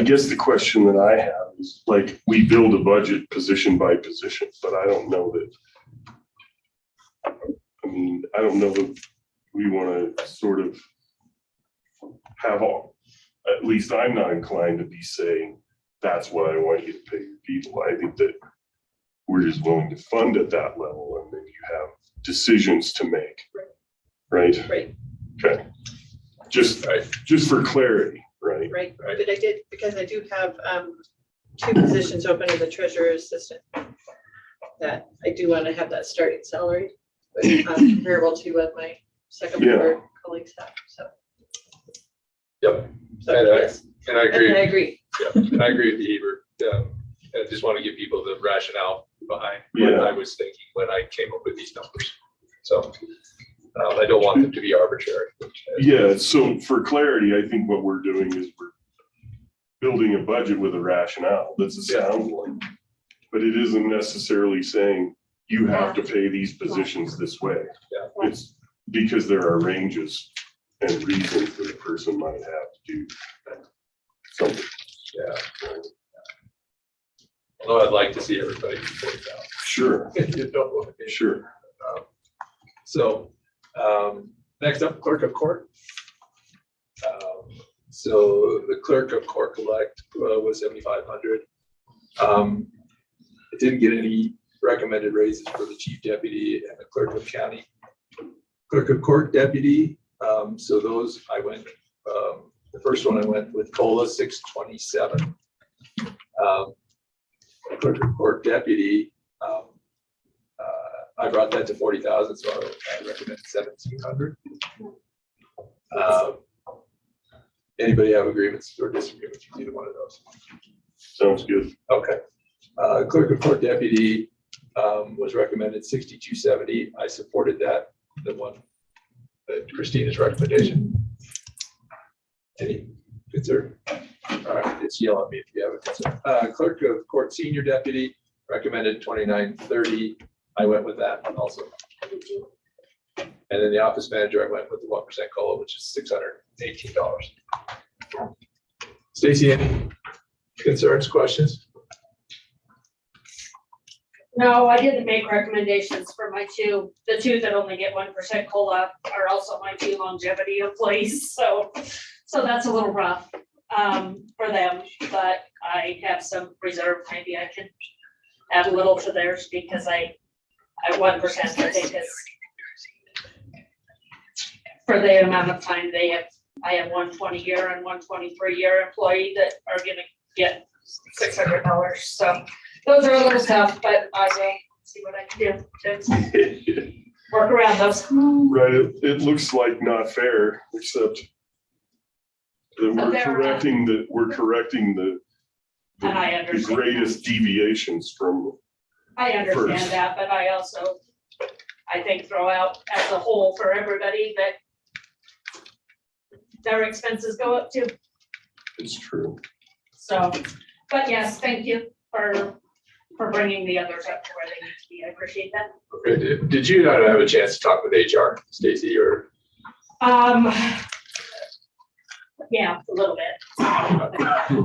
guess the question that I have is, like, we build a budget position by position, but I don't know that we want to sort of have at least I'm not inclined to be saying, that's what I want you to pay your people. I think that we're just willing to fund at that level, and then you have decisions to make. Right? Right. Okay. Just for clarity, right? Right. But I did, because I do have 2 positions open in the treasurer assistant that I do want to have that starting salary, but comparable to what my second floor colleagues have. So. Yep. So And I agree. And I agree. Yeah, and I agree with you, Heber. I just want to give people the rationale behind what I was thinking when I came up with these numbers. So I don't want them to be arbitrary. Yeah, so for clarity, I think what we're doing is we're building a budget with a rationale. That's a sound one. But it isn't necessarily saying you have to pay these positions this way. Yeah. It's because there are ranges and reasons that a person might have to do something. Yeah. Although I'd like to see everybody before it out. Sure. You know, Sure. So next up, clerk of court. So the clerk of court collect was 7,500. It didn't get any recommended raises for the chief deputy and the clerk of county. Clerk of court deputy. So those I went. The first one I went with COLA 627. Clerk of court deputy. I brought that to 40,000, so I recommend 1,700. Anybody have agreements or disagreements with either one of those? Sounds good. Okay. Clerk of court deputy was recommended 6270. I supported that, the one, Christina's recommendation. Any concern? All right, just yell at me if you have a concern. Clerk of court senior deputy recommended 2930. I went with that also. And then the office manager, I went with the 1% COLA, which is $618. Stacy, any concerns, questions? No, I didn't make recommendations for my two. The two that only get 1% COLA are also my two longevity employees, so that's a little rough for them, but I have some reserve. Maybe I can add a little to theirs because I 1% I think is for the amount of time they have. I have 120-year and 123-year employee that are gonna get $600. So those are a little tough, but I will see what I can do to work around those. Right, it looks like not fair, except that we're correcting the And I the understand. greatest deviations from, I understand first. that, but I also, I think throw out as a whole for everybody that their expenses go up too. it's true. So, but yes, thank you for bringing the others up to where they need to be. I appreciate that. Okay, did you not have a chance to talk with HR, Stacy, or? Yeah, a little bit.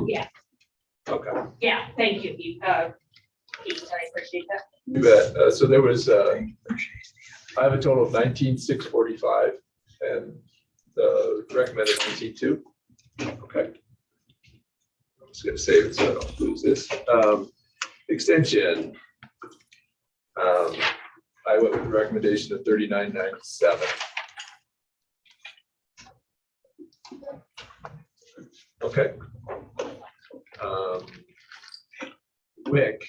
Yeah, Okay. yeah, thank you. Keith, I appreciate that. You bet. So there was, I have a total of 19,645 and the recommended 19,2. Okay. I'm just gonna save it so I don't lose this. Extension. I went with the recommendation of 3997. Okay. WIC.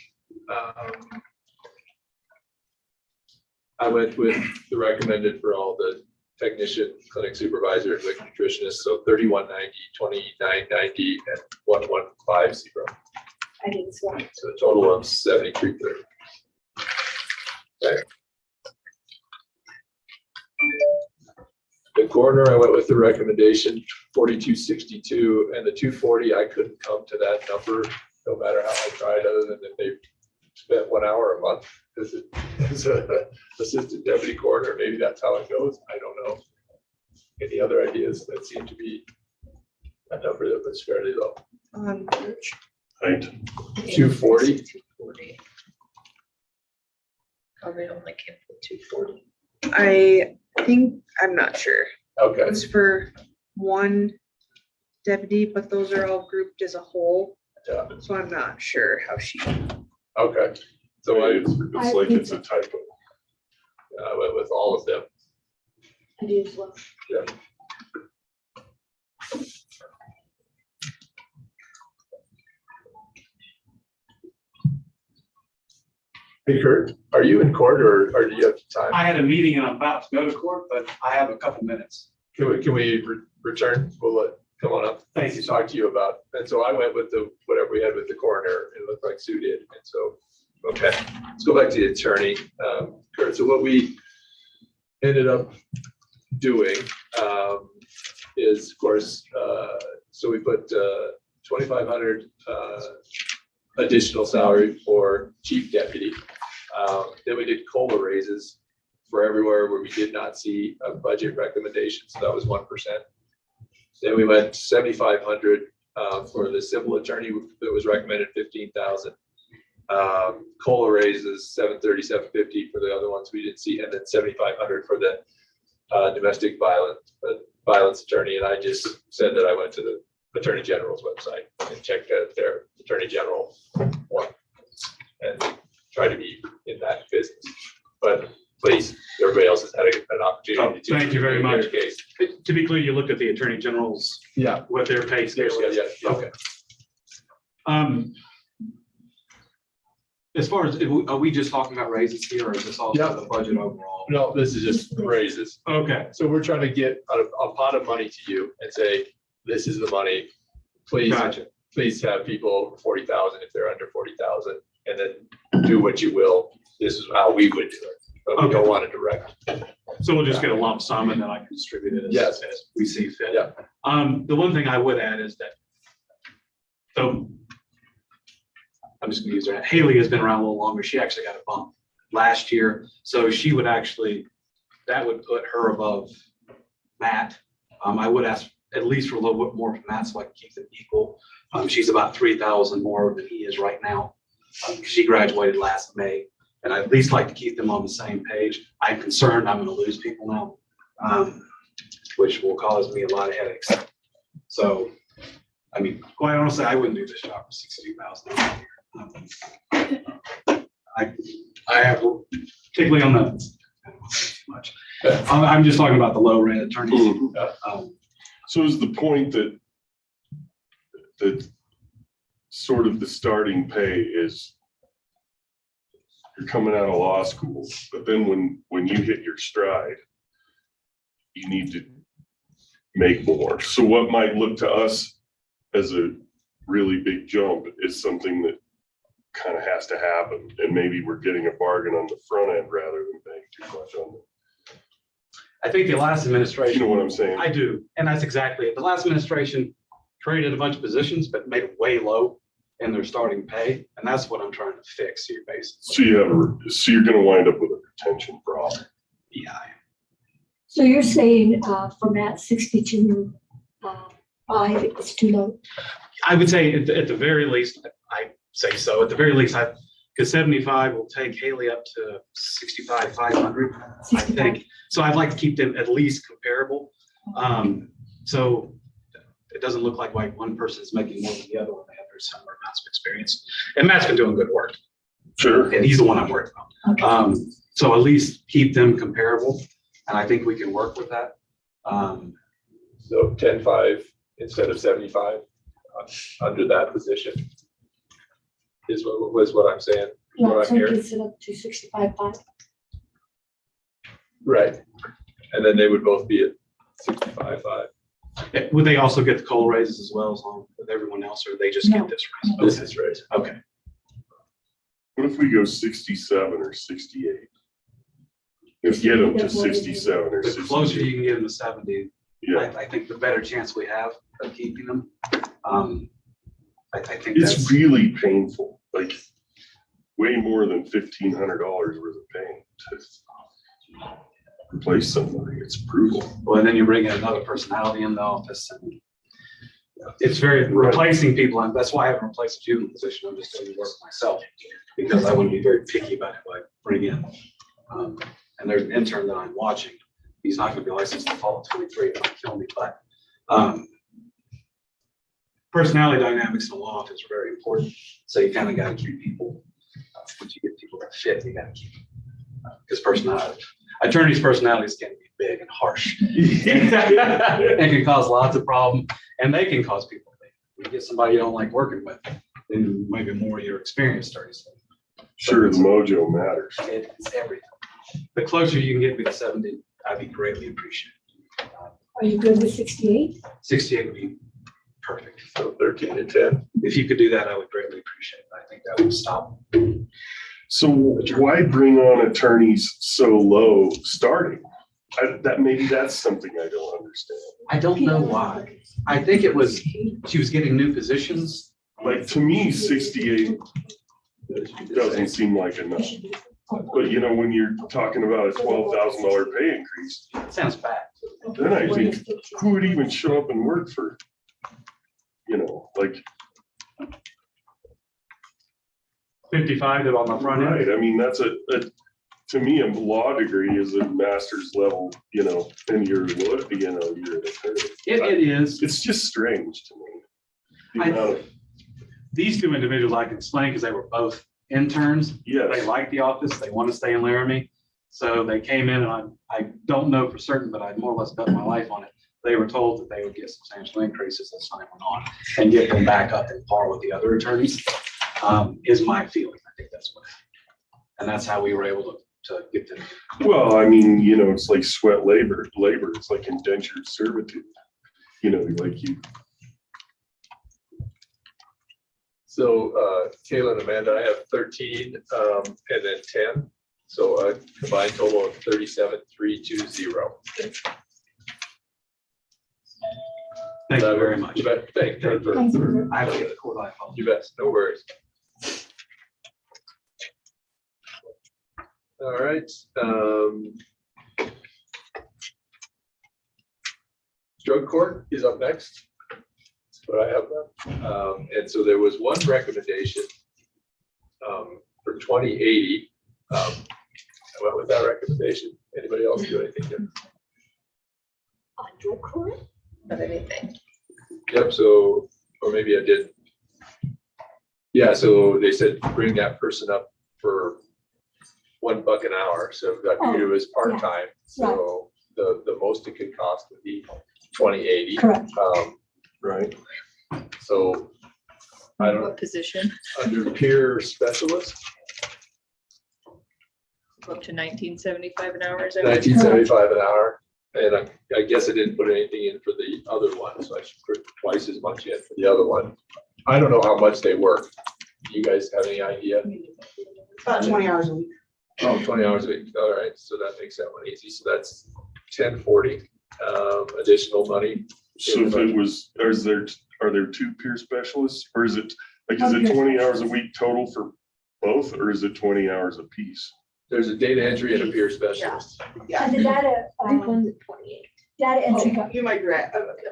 I went with the recommended for all the technician, clinic supervisor, and WIC nutritionist, so 3190, 2990, and 1150. I did so. So a total of 7330. Okay. The coroner, I went with the recommendation 4262, and the 240, I couldn't come to that number, no matter how I tried, other than if they spent 1 hour a month as a assistant deputy coroner. Maybe that's how it goes. I don't know. Any other ideas? That seemed to be a number that was fairly low. Right. 240. Probably only came for 240. I think, I'm not sure. Okay. It's for one deputy, but those are all grouped as a whole. Yeah. So I'm not sure how she. Okay. So I It's like it's a typo. went with all of them. I did as well. Yeah. Hey Kurt, are you in court or do you have time? I had a meeting and I'm about to go to court, but I have a couple minutes. Can we return? We'll come on up. Thank you. Talk to you about. And so I went with the, whatever we had with the coroner. It looked like Sue did. And so, okay, let's go back to the attorney. Kurt, so what we ended up doing is, of course, so we put 2,500 additional salary for chief deputy. Then we did COLA raises for everywhere where we did not see a budget recommendation, so that was 1%. Then we went 7,500 for the civil attorney that was recommended 15,000. COLA raises 730, 750 for the other ones we didn't see, and then 7,500 for the domestic violence attorney. And I just said that I went to the Attorney General's website and checked out their Attorney General one and try to be in that business. But please, everybody else has had an opportunity to. Thank you very make much. their case. To be clear, you looked at the Attorney General's, Yeah. what their pay scale is. Yeah, okay. As far as, are we just talking about raises here or is this also Yeah. the budget overall? No, this is just raises. Okay, So we're trying to get a pot of money to you and say, this is the money. Please gotcha. please have people over 40,000 if they're under 40,000, and then do what you will. This is how we would do it, but we don't want to direct. So we'll just get a lump sum and then I can distribute it Yes. as we see fit. Yeah. The one thing I would add is that, so I'm just gonna use her. Haley has been around a little longer. She actually got a bump last year. So she would actually, that would put her above Matt. I would ask at least for a little bit more from Matt so I can keep them equal. She's about 3,000 more than he is right now. She graduated last May, and I'd at least like to keep them on the same page. I'm concerned I'm gonna lose people now, which will cause me a lot of headaches. So, I mean, quite honestly, I wouldn't do this job for 62,000 a year. I have, particularly on the, I don't want to say too much. I'm just talking about the low rent attorneys. So is the point that sort of the starting pay is you're coming out of law school, but then when you hit your stride, you need to make more. So what might look to us as a really big jump is something that kind of has to happen, and maybe we're getting a bargain on the front end rather than paying too much on the. I think the last administration. You know what I'm saying? I do, and that's exactly it. The last administration created a bunch of positions, but made it way low in their starting pay, and that's what I'm trying to fix here, basically. So you're gonna wind up with a retention problem. Yeah. So you're saying, for Matt, 62, 5 is too low? I would say at the very least, I say so. At the very least, because 75 will take Haley up to 65, 500, I think. So I'd like to keep them at least comparable. So it doesn't look like one person is making more than the other when they have their similar amounts of experience. And Matt's been doing good work. Sure. And he's the one I'm worried about. Okay. So at least keep them comparable. And I think we can work with that. So 10.5 instead of 75 under that position is what I'm saying. Yeah, What I'm so it hearing. gets it up to 65, 5. Right. And then they would both be at 65.5. Would they also get the COLA raises as well as long with everyone else, or they just No. get this raise? This is right. Okay. What if we go 67 or 68? If get them to 67 or The 68. closer you can get them to 70, Yeah, I think the better chance we have of keeping them. I think it's that's, really painful, like way more than $1,500 worth of pain to replace somebody. It's brutal. well, and then you bring in another personality in the office and it's very replacing people. And that's why I haven't replaced a juvenile position. I'm just doing the work myself because I want to be very picky about who I bring in. And there's an intern that I'm watching. He's not going to be licensed to fall at 23. It might kill me, but personality dynamics in the law office are very important. So you kind of got to keep people. Once you get people that fit, you got to keep them. Because attorneys' personalities can be big and harsh. And can cause lots of problems, and they can cause people. When you get somebody you don't like working with, then maybe more of your experience starts. Sure, the mojo matters. It's everything. The closer you can get me to 70, I'd be greatly appreciated. Are you good with 68? 68 would be perfect. So 13 and 10. If you could do that, I would greatly appreciate it. I think that would stop. So why bring on attorneys so low starting? Maybe that's something I don't understand. I don't know why. I think it was, she was getting new positions. Like, to me, 68 doesn't seem like enough. But you know, when you're talking about a $12,000 pay increase, Sounds bad. then I think, who would even show up and work for, like, 55 on the front end. right? I mean, that's to me, a law degree is a master's level, and you're an attorney. It is. It's just strange to me. These two individuals I can explain because they were both interns. Yes. They like the office. They want to stay in Laramie. So they came in and I don't know for certain, but I more or less bet my life on it. They were told that they would get substantial increases as time went on and get them back up in par with the other attorneys, is my feeling. I think that's what happened. And that's how we were able to get them. Well, I mean, it's like sweat labor. It's like indentured servitude. So Kayla and Amanda, I have 13 and then 10. So a combined total of 37,320. Thank you very much. You bet. Thank you. Thanks for- I have to get a quote, I apologize. You bet. No worries. All right. Drug court is up next. That's what I have done. And so there was one recommendation for 2080. I went with that recommendation. Anybody else do anything different? On drug court? Of anything. Yep, so, or maybe I did. Yeah, so they said bring that person up for $1 an hour, so that could do as part-time. So the most it could cost would be 2080. Correct. Right. So I don't, What position? under peer specialist, Up to 1975 an hour, is that? 1975 an hour. And I guess I didn't put anything in for the other one, so I should put twice as much in for the other one. I don't know how much they work. Do you guys have any idea? About 20 hours a week. Oh, 20 hours a week. All right, so that makes that one easy. So that's 1040 additional money. So if it was, are there 2 peer specialists, or is it, like, is it 20 hours a week total for both, or is it 20 hours a piece? There's a data entry and a peer specialist. Yeah. And the data, I think one's at 28. data entry got, You might be right.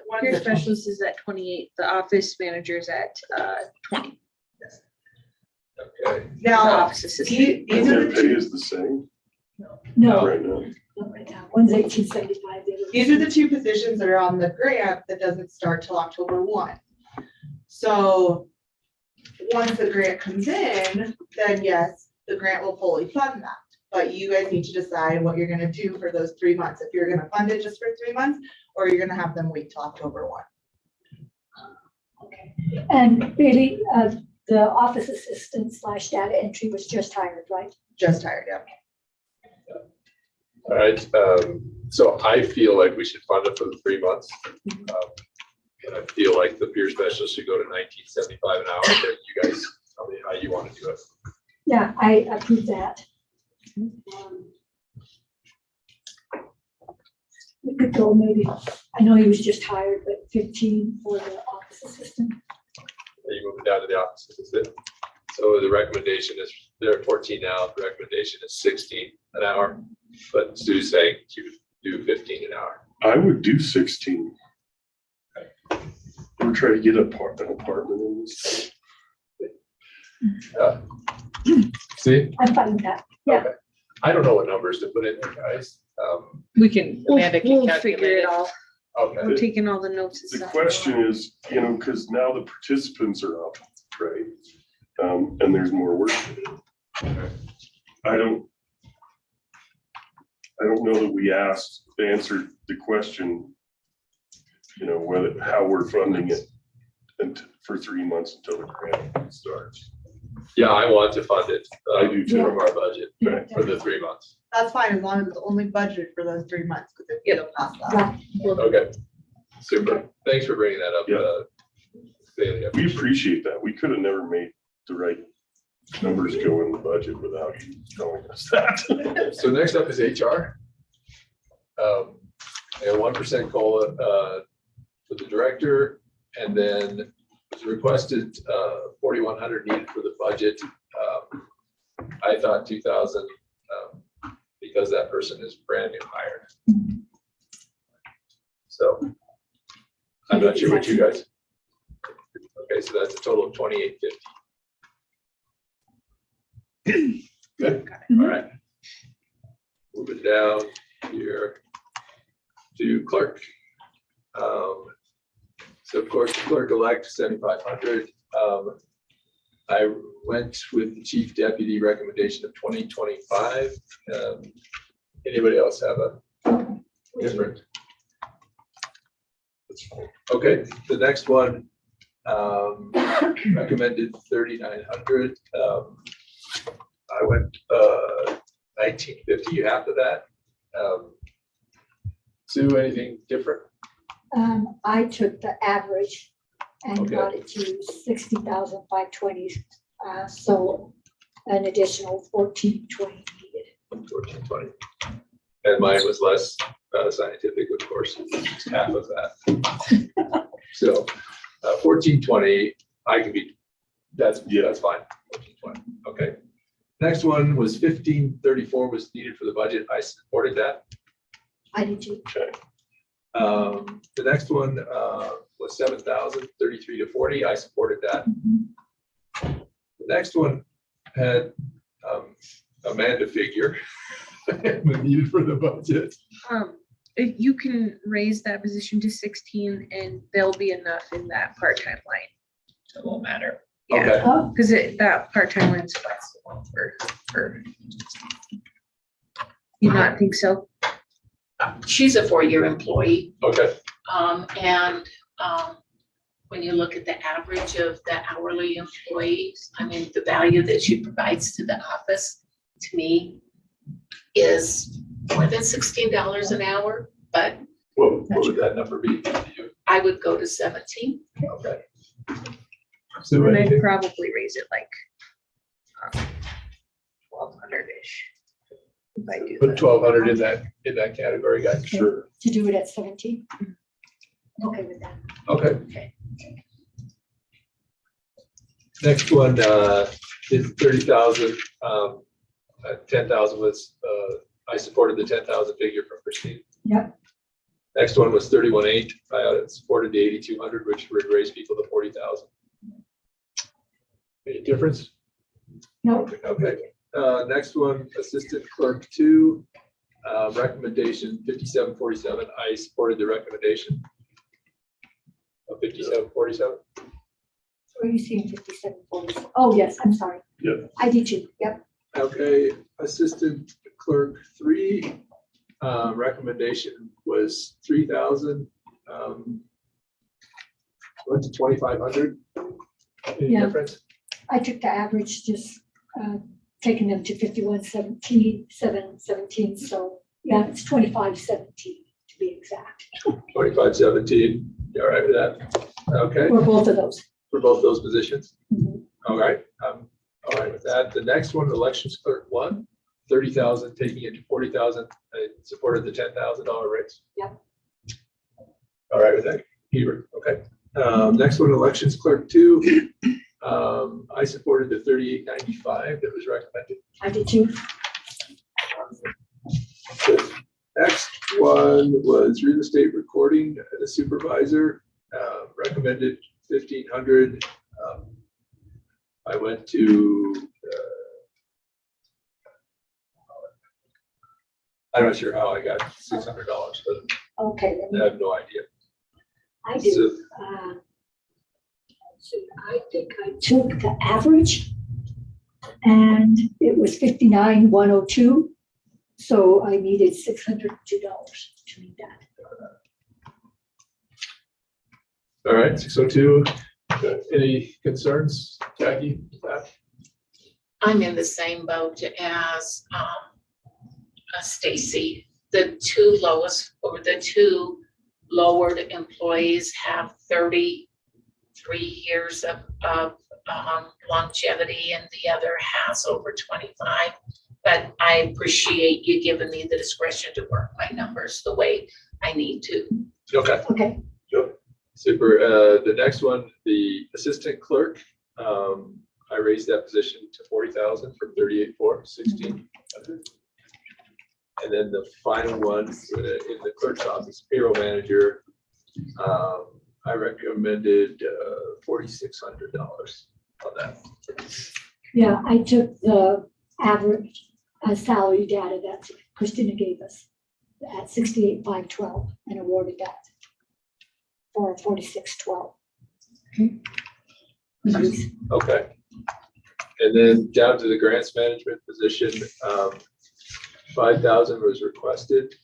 One Peer of the- specialist is at 28, the office manager's at 20. Okay. The Now, office assistant. these are Their the pay two, is the same no, right now. not right now. One's 1875. the other these are the 2 positions that are on the grant that doesn't start till October 1. So once the grant comes in, then yes, the grant will fully fund that. But you guys need to decide what you're gonna do for those 3 months. If you're gonna fund it just for 3 months, or you're gonna have them wait till October 1. And Bailey, the office assistant / data entry was just hired, right? Just hired, yeah. All right, so I feel like we should fund it for the 3 months. And I feel like the peer specialist should go to 1975 an hour, but you guys tell me how you want to do it. Yeah, I approve that. We could go maybe, I know he was just hired, but 15 for the office assistant. You move it down to the office assistant. So the recommendation is, they're at 14 now, the recommendation is 16 an hour, but Sue's saying she would do 15 an hour. I would do 16. We're trying to get an apartment in this. See, I'm fine with that. Yeah. Okay. I don't know what numbers to put in there, guys. We can, Amanda can We'll calculate figure it it. all. Okay, I'm taking all the notes and The stuff. question is, because now the participants are up, right? And there's more work to do. I don't know that we answered the question, how we're funding it and for 3 months until the grant starts. yeah, I want to fund it. I do too. From our budget Right. for the 3 months. That's fine, as long as it's only budgeted for those 3 months, because if you don't pass that. Right. Okay, super. Thanks for bringing that up. Yeah. Bailey. I We appreciate that. We could have never made the right numbers go in the budget without you telling us that. So next up is HR. And 1% COLA for the director, and then was requested 4,100 needed for the budget. I thought 2,000 because that person is brand new hired. So I'm not sure what you guys. Okay, so that's a total of 2,850. Good, all right. Moving down here to clerk. So of course, the clerk-elect 7,500. I went with the chief deputy recommendation of 2025. Anybody else have a different? That's fine. Okay, the next one, recommended 3,900. I went 1,950, half of that. Sue, anything different? I took the average and Okay. got it to 60,520. So an additional 1420 needed. 1420. And mine was less scientific, of course, it's half of that. So 1420, I can be, that's fine. 1420, okay. Next one was 1534 was needed for the budget. I supported that. I did too. Okay. The next one was 7,033 to 40. I supported that. The next one had Amanda figure needed for the budget. If you can raise that position to 16 and there'll be enough in that part-time line. It won't matter. Yeah, Okay. Oh, because that part-time line's flexible for. You not think so? She's a 4-year employee. Okay. When you look at the average of the hourly employees, I mean, the value that she provides to the office, to me, is more than $16 an hour, but What would that number be to you? I would go to 17. Okay. So And I'd anything? probably raise it like 1,200-ish. If I do Put that. 1,200 in that category, guys. Sure. to do it at 17? Okay with that. Okay. Next one is 30,000. 10,000 was, I supported the 10,000 figure from Christine. Yep. Next one was 31.8. I supported the 8,200, which would raise people to 40,000. Any difference? No, Okay. Next one, assistant clerk 2, recommendation 5747. I supported the recommendation of 5747. where are you seeing 5740? Oh, yes, I'm sorry. Yep. I did too, yep. Okay, assistant clerk 3, recommendation was 3,000. Went to 2,500. Any Yeah. difference? I took the average, just taking them to 5117, 717, so yeah, it's 2517 to be exact. 2,517. You all right with that? Okay, For both of those. for both those positions. Mhm. All right, all right with that. The next one, elections clerk 1, 30,000, taking it to 40,000. I supported the $10,000 raise. Yep. All right with that, Hebert, okay. Next one, elections clerk 2. I supported the 38.95 that was recommended. I did too. The next one was real estate recording, the supervisor, recommended 1,500. I went to, I'm not sure how I got $600, but Okay, then I have no idea. I do. So- So I think I took the average and it was 59,102. So I needed $602 to meet that. All right, 602. Any concerns, Jackie? with that? I'm in the same boat as Stacy. The two lowest, or the two lowered employees have 33 years of longevity, and the other has over 25. But I appreciate you giving me the discretion to work my numbers the way I need to. Okay. Okay, Super. The next one, the assistant clerk, I raised that position to 40,000 from 38,4, 16. And then the final one in the clerk's office, payroll manager, I recommended $4,600 on that. yeah, I took the average salary data that Christina gave us at 68,512 and awarded that for 4612. Okay. And then down to the grants management position, 5,000 was requested.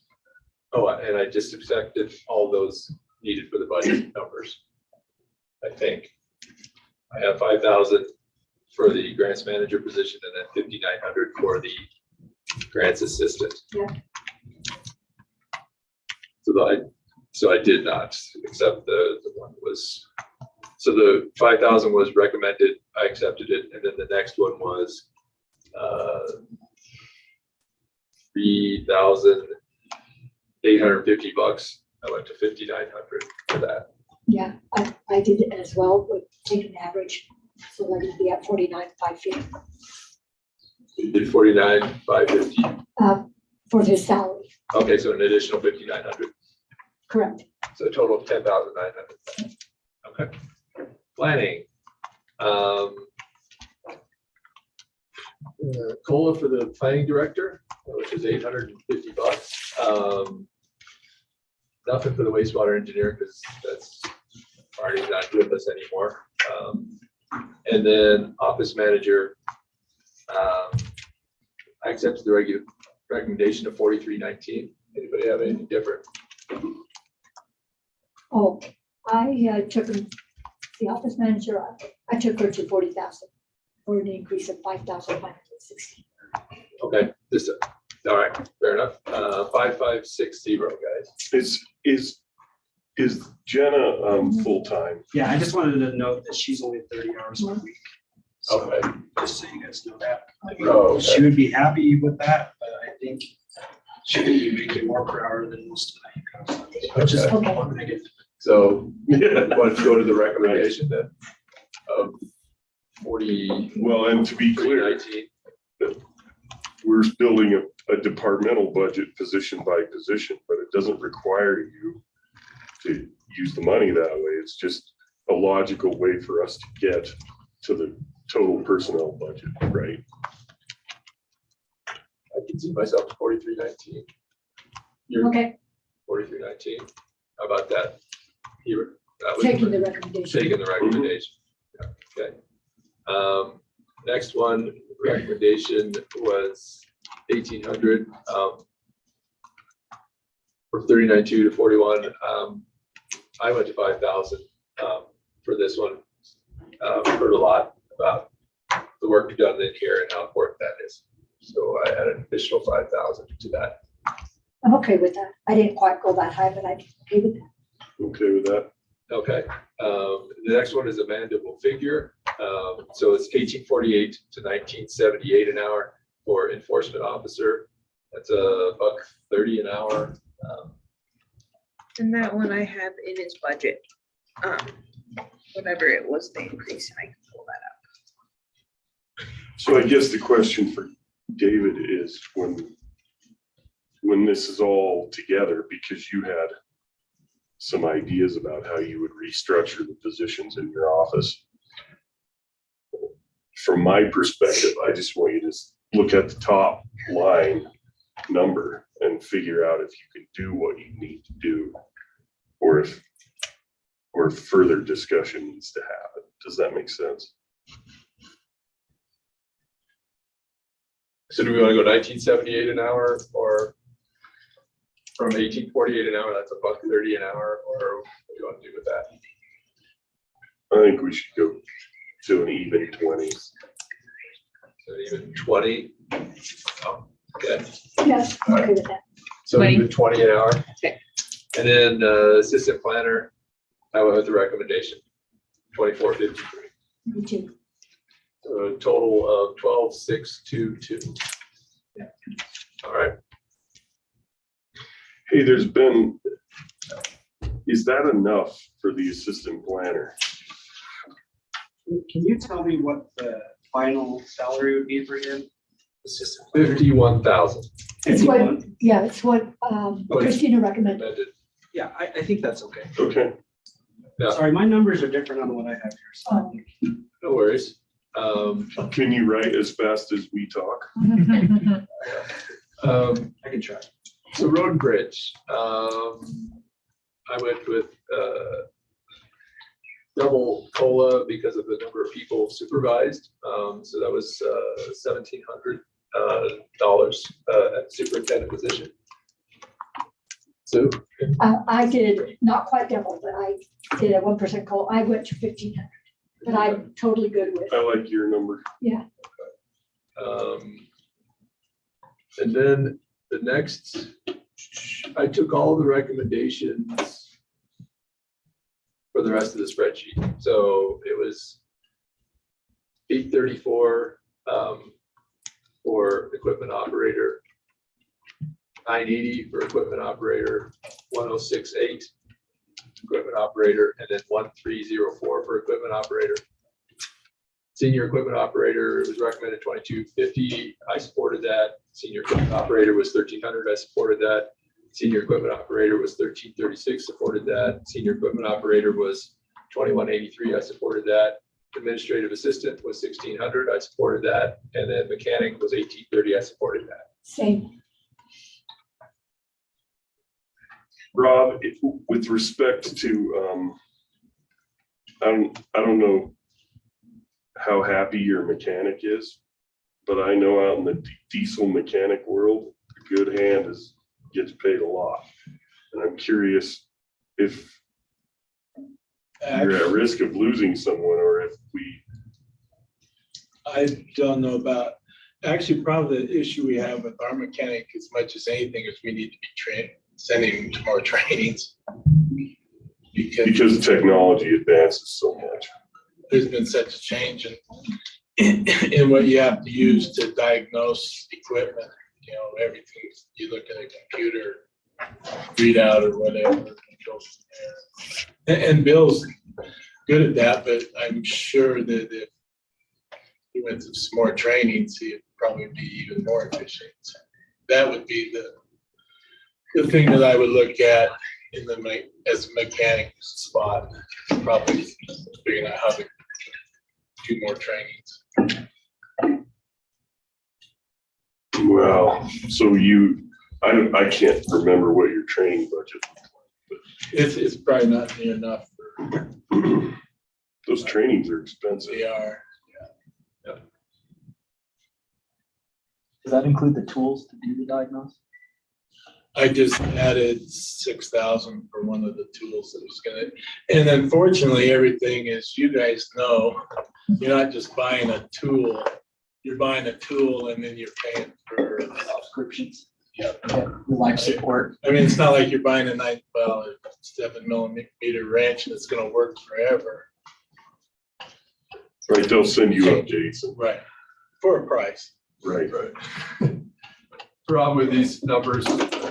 Oh, and I just accepted all those needed for the budget numbers. I think I have 5,000 for the grants manager position and then 5,900 for the grants assistant. Yeah. So I did not accept the one that was So the 5,000 was recommended, I accepted it, and then the next one was 3,850 bucks. I went to 5,900 for that. Yeah, I did it as well, but take an average, so that it'd be at 49,550 You did 49,550. for his salary, Okay, so an additional 5,900. correct. So a total of 10,900. Okay. Planning. COLA for the planning director, which is 850 bucks. Nothing for the wastewater engineer because that's already not with us anymore. And then office manager, I accepted the regular recommendation of 4319. Anybody have anything different? Oh, I took the office manager, I took her to 40,000 for an increase of 5,560. Okay, this, all right, fair enough. 5560, guys. Is Jenna full-time? Yeah, I just wanted to note that she's only 30 hours a week. So Okay. just so you guys know that. Oh, She okay. would be happy with that, but I think she would be making more per hour than most of the which is Okay. one negative. So let's go to the recommendation then of 40. Well, and to be clear, 19. we're building a departmental budget position by position, but it doesn't require you to use the money that way. It's just a logical way for us to get to the total personnel budget, right? I can see myself at 4319. You're Okay, 4319. How about that? You that was taking the recommendation. taking the recommendation. Yeah, okay. Next one, recommendation was 1,800. From 39.2 to 41. I went to 5,000 for this one. Heard a lot about the work done in here and how important that is. So I added an additional 5,000 to that. I'm okay with that. I didn't quite go that high, but I'm okay with that. Okay with that? Okay. The next one is a mandible figure. So it's 1848 to 1978 an hour for enforcement officer. That's $1.30 an hour. And that one I have in his budget. Whatever it was, the increase, and I can pull that up. So I guess the question for David is when this is all together, because you had some ideas about how you would restructure the positions in your office. From my perspective, I just want you to look at the top line number and figure out if you can do what you need to do, or if further discussion needs to happen. Does that make sense? So do we want to go 1978 an hour or from 1848 an hour? That's $1.30 an hour, or what do you want to do with that? I think we should go to an even 20. So even 20? Oh, okay. Yes, I'm okay with that. So 20. even 20 an hour. Okay. And then assistant planner, I went with the recommendation, 2453. Me too. So a total of 12,622. All right. Hey, is that enough for the assistant planner? Can you tell me what the final salary would be for him? Assistant. 51,000. It's what, 51? yeah, it's what Christina recommended. Recommended. Yeah, I think that's okay. Okay. Yeah. Sorry, my numbers are different on what I have here. So No worries. Can you write as fast as we talk? I can try. So road and bridge, I went with double COLA because of the number of people supervised. So that was $1,700 at superintendent position. So I did not quite double, but I did a 1% call. I went to 1,500, but I'm totally good with. I like your number. and then the next, I took all the recommendations for the rest of the spreadsheet. So it was 834 for equipment operator, 980 for equipment operator, 1068 equipment operator, and then 1304 for equipment operator. Senior equipment operator was recommended 2250. I supported that. Senior equipment operator was 1300. I supported that. Senior equipment operator was 1336. Supported that. Senior equipment operator was 2183. I supported that. Administrative assistant was 1600. I supported that. And then mechanic was 1830. I supported that. Same. Rob, with respect to, I don't know how happy your mechanic is, but I know out in the diesel mechanic world, a good hand gets paid a lot. And I'm curious if you're at risk of losing someone, or if I don't know about, actually, probably the issue we have with our mechanic as much as anything is we need to be sending him to more trainings. Because technology advances so much. There's been such a change in what you have to use to diagnose equipment. You know, everything, you look at a computer readout or whatever. It goes from there. And Bill's good at that, but I'm sure that if he went to some more trainings, he'd probably be even more efficient. That would be the thing that I would look at in as a mechanic spot, probably figuring out how to do more trainings. Well, so I can't remember what your training budget is. It's probably not near enough for. Those trainings are expensive. They are. Yeah. Does that include the tools to do the diagnosis? I just added 6,000 for one of the tools that was gonna, and unfortunately, everything is, you guys know, you're not just buying a tool, you're buying a tool and then you're paying for Subscriptions. Yeah. Life support. I mean, it's not like you're buying a 7mm wrench and it's gonna work forever. Right, they'll send you updates. Right, for a price. Right. Rob, with these numbers,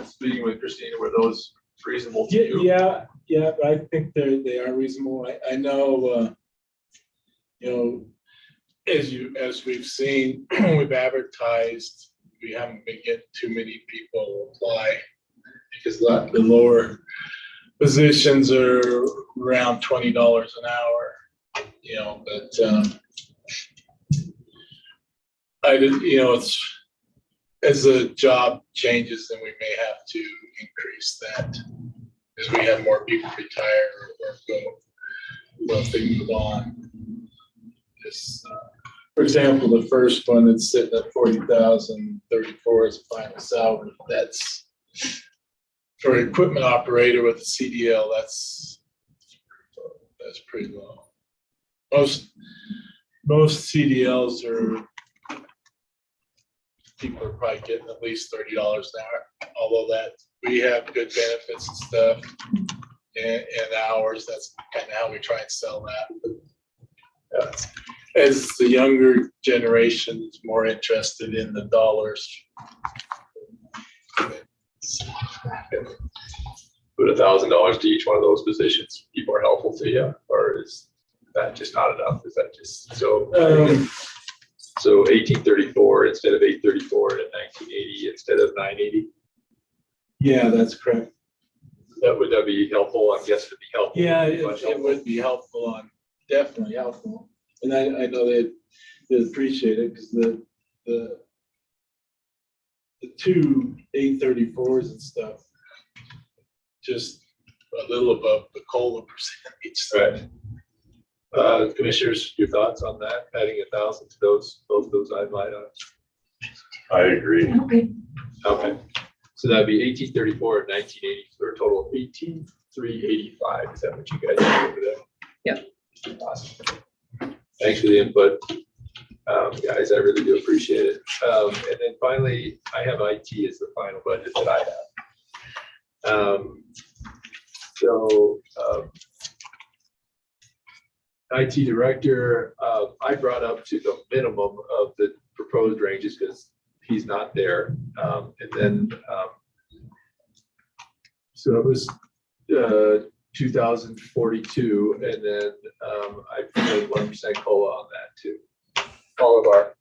speaking with Christina, were those reasonable to you? Yeah, I think they are reasonable. I know, you know, as we've seen, we've advertised, we haven't been getting too many people apply because the lower positions are around $20 an hour, you know, but it's, as the job changes, then we may have to increase that as we have more people retire or go, if they move on. For example, the first one that's sitting at 40,034 as a final salary. That's for equipment operator with a CDL. That's pretty low. Most CDLs are. People are probably getting at least $30 an hour, although that we have good benefits and stuff and hours. That's kind of how we try and sell that. As the younger generation is more interested in the dollars. Put $1,000 to each one of those positions, people are helpful to you, or is that just not enough? Is that just so? So 1834 instead of 834 and 1980 instead of 980. Yeah, that's correct. Would that be helpful? I guess it'd be helpful. Yeah, it would be helpful definitely helpful. And I know they'd appreciate it because the two 834s and stuff, just a little above the COLA percentage. So. Right. Commissioners, your thoughts on that? Adding 1,000 to those line items? I agree. Okay. So that'd be 1834 and 1980 for a total of 18,385. Is that what you guys have over there? Yep. Awesome. Thanks for the input. Guys, I really do appreciate it. And then finally, I have IT as the final budget that I have. IT director, I brought up to the minimum of the proposed ranges because he's not there. And then, so it was 2,042, and then I paid 1% COLA on that too. All of our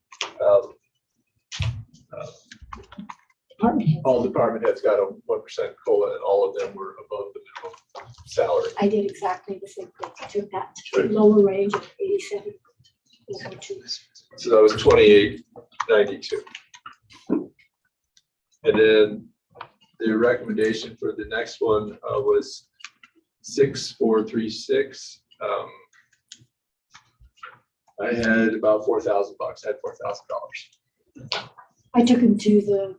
all department heads got a 1% COLA, and all of them were above the minimum salary. I did exactly the same thing, took that lower range of 87. So that was 2892. And then the recommendation for the next one was 6436. I had about $4,000. I had $4,000. I took him to the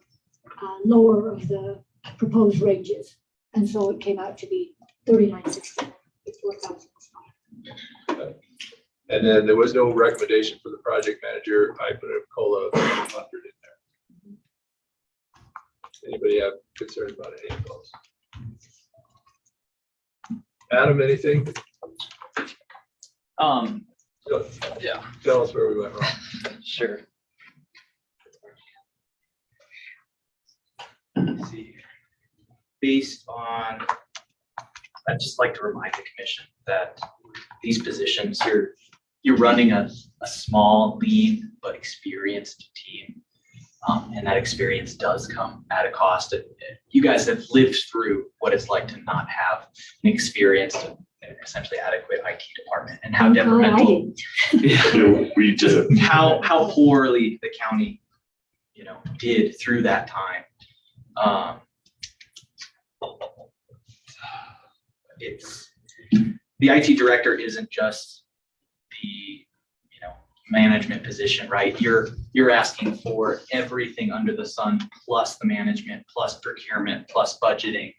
lower of the proposed ranges, and so it came out to be 3960. And then there was no recommendation for the project manager. I put a COLA of 100 in there. Anybody have concerns about any of those? Adam, anything? Yeah. Tell us where we went wrong. Sure. Let's see. Based on, I'd just like to remind the commission that these positions, you're running a small, lean, but experienced team. And that experience does come at a cost. You guys have lived through what it's like to not have an experienced and essentially adequate IT department, and how detrimental. We did. How poorly the county, did through that time. It's the IT director isn't just the management position, right? You're asking for everything under the sun, plus the management, plus procurement, plus budgeting.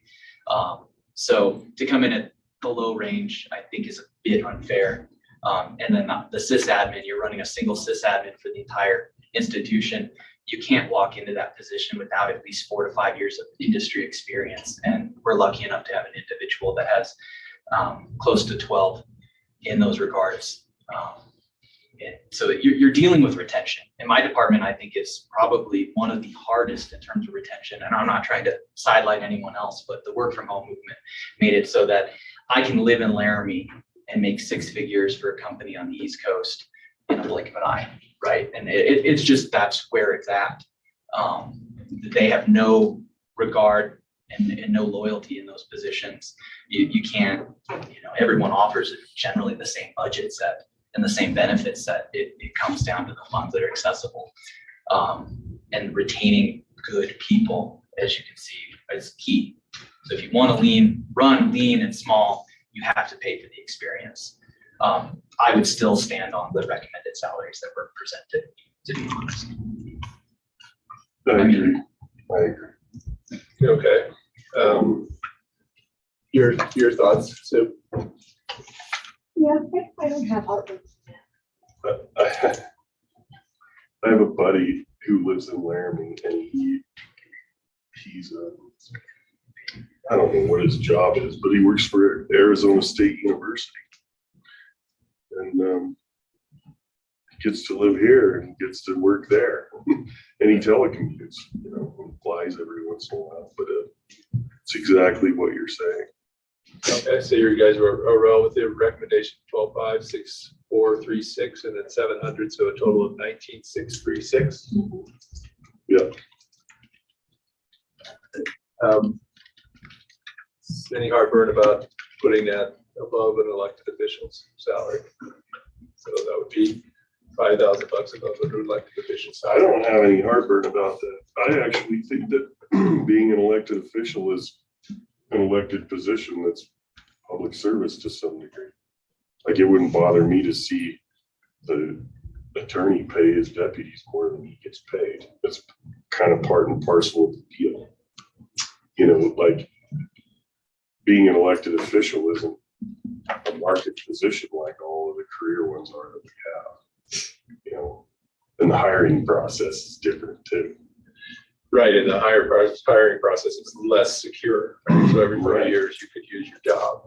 So to come in at the low range, I think is a bit unfair. And then the sysadmin, you're running a single sysadmin for the entire institution. You can't walk into that position without at least 4 to 5 years of industry experience. And we're lucky enough to have an individual that has close to 12 in those regards. So you're dealing with retention. In my department, I think is probably one of the hardest in terms of retention. And I'm not trying to sideline anyone else, but the work from home movement made it so that I can live in Laramie and make 6 figures for a company on the East Coast in a blink of an eye, right? And it's just, that's where it's at. They have no regard and no loyalty in those positions. You can't, everyone offers generally the same budget set and the same benefit set. It comes down to the funds that are accessible. And retaining good people, as you can see, is key. So if you want to run lean and small, you have to pay for the experience. I would still stand on the recommended salaries that were presented, to be honest. I agree. Okay. Your thoughts, Sue? Yeah, I don't have heartburn. I have a buddy who lives in Laramie, and he's I don't know what his job is, but he works for Arizona State University. And he gets to live here and gets to work there. And he telecommutes, and flies every once in a while, but it's exactly what you're saying. Okay, so you guys were around with the recommendation 12.5, 6.436, and then 700, so a total of 19.636. Yeah. Any heartburn about putting that above an elected official's salary? So that would be $5,000 above an elected official's I salary. don't have any heartburn about that. I actually think that being an elected official is an elected position that's public service to some degree. Like, it wouldn't bother me to see the attorney pay his deputies more than he gets paid. That's kind of part and parcel of the deal. Like, being an elected official isn't a market position like all of the career ones are that we have. And the hiring process is different too. Right, and the hiring process is less secure. Right? So every 4 years you could use your job.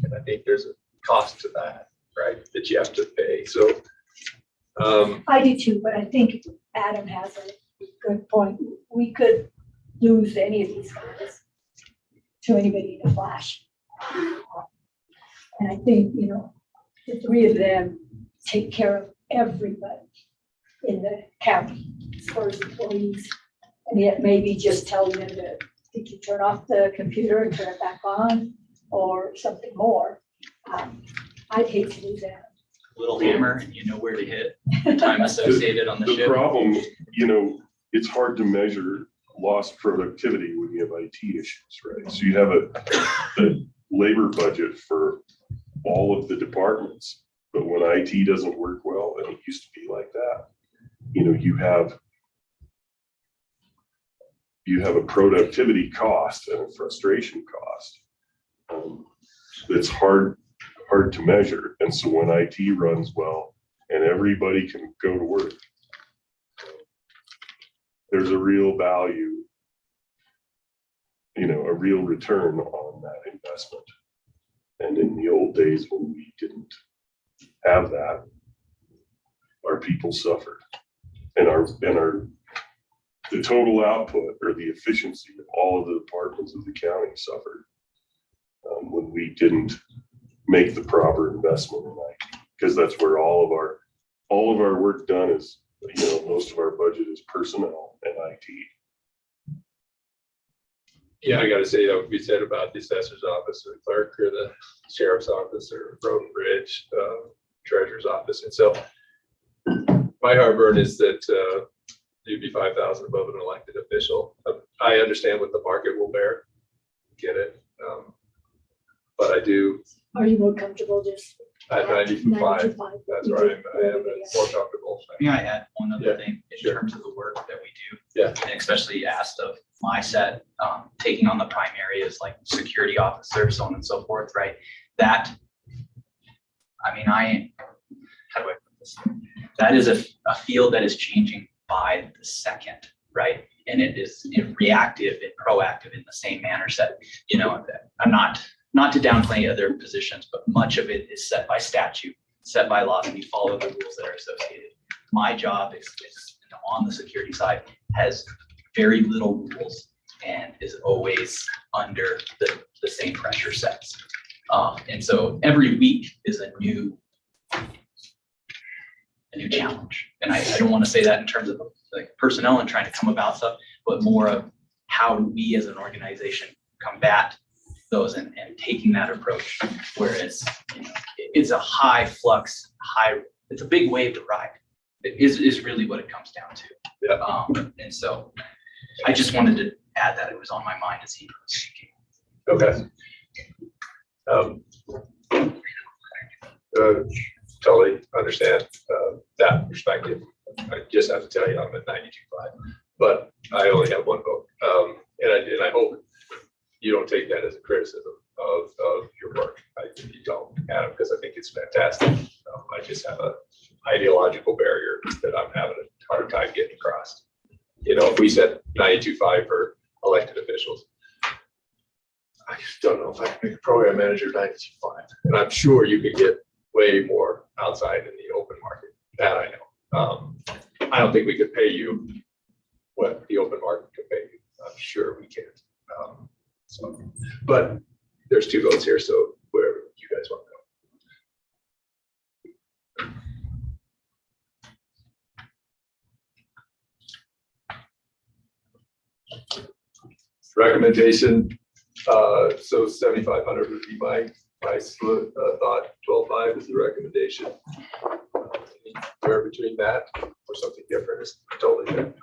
And I think there's a cost to that. right, that you have to pay, so. I do too, but I think Adam has a good point. We could lose any of these guys to anybody in a flash. And I think, you know, the three of them take care of everybody in the county as far as employees. And yet maybe just telling them to, did you turn off the computer and turn it back on or something more? I'd hate to lose that. Little hammer, and you know where to hit, time associated on the The ship. problem, you know, it's hard to measure lost productivity when you have IT issues, right? So you have a labor budget for all of the departments, but when IT doesn't work well, and it used to be like that, you know, you have a productivity cost and a frustration cost. It's hard to measure. And so when IT runs well and everybody can go to work, there's a real value, you know, a real return on that investment. And in the old days when we didn't have that, our people suffered, and the total output or the efficiency of all of the departments of the county suffered when we didn't make the proper investment in IT, because that's where all of our work done is, you know, most of our budget is personnel and IT. Yeah, I gotta say, that would be said about the assessor's office or clerk or the sheriff's office or road and bridge, treasurer's office. And so my heartburn is that you'd be 5,000 above an elected official. I understand what the market will bear, get it. But I do, Are you more comfortable just? at 95, that's where I am more comfortable. May I add one other Yeah, thing in sure. terms of the work that we do? Yeah. And especially asked of my set, taking on the prime areas like security officer, so on and so forth, right? That, I mean, how do I put this? That is a field that is changing by the second, right? And it is reactive and proactive in the same manner set, you know, I'm not to downplay other positions, but much of it is set by statute, set by law, and you follow the rules that are associated. My job is on the security side, has very little rules and is always under the same pressure sets. And so every week is a new challenge. And I don't want to say that in terms of like personnel and trying to come about stuff, but more of how do we as an organization combat those and taking that approach, whereas, you know, it's a high flux, it's a big wave to ride. It is really what it comes down to. Yeah. And so I just wanted to add that it was on my mind as he was speaking. Okay. Totally understand that perspective. I just have to tell you, I'm at 92.5, but I only have one vote. And I hope you don't take that as a criticism of your work. You don't, Adam, because I think it's fantastic. I just have an ideological barrier that I'm having a hard time getting across. You know, if we said 92.5 for elected officials, I just don't know if I can make a program manager 92.5. And I'm sure you could get way more outside in the open market. That I know. I don't think we could pay you what the open market could pay you. I'm sure we can't. But there's two votes here, so wherever you guys want to go. Recommendation, so 7,500 would be my thought. 12.5 is the recommendation. Anywhere between that or something different is totally different.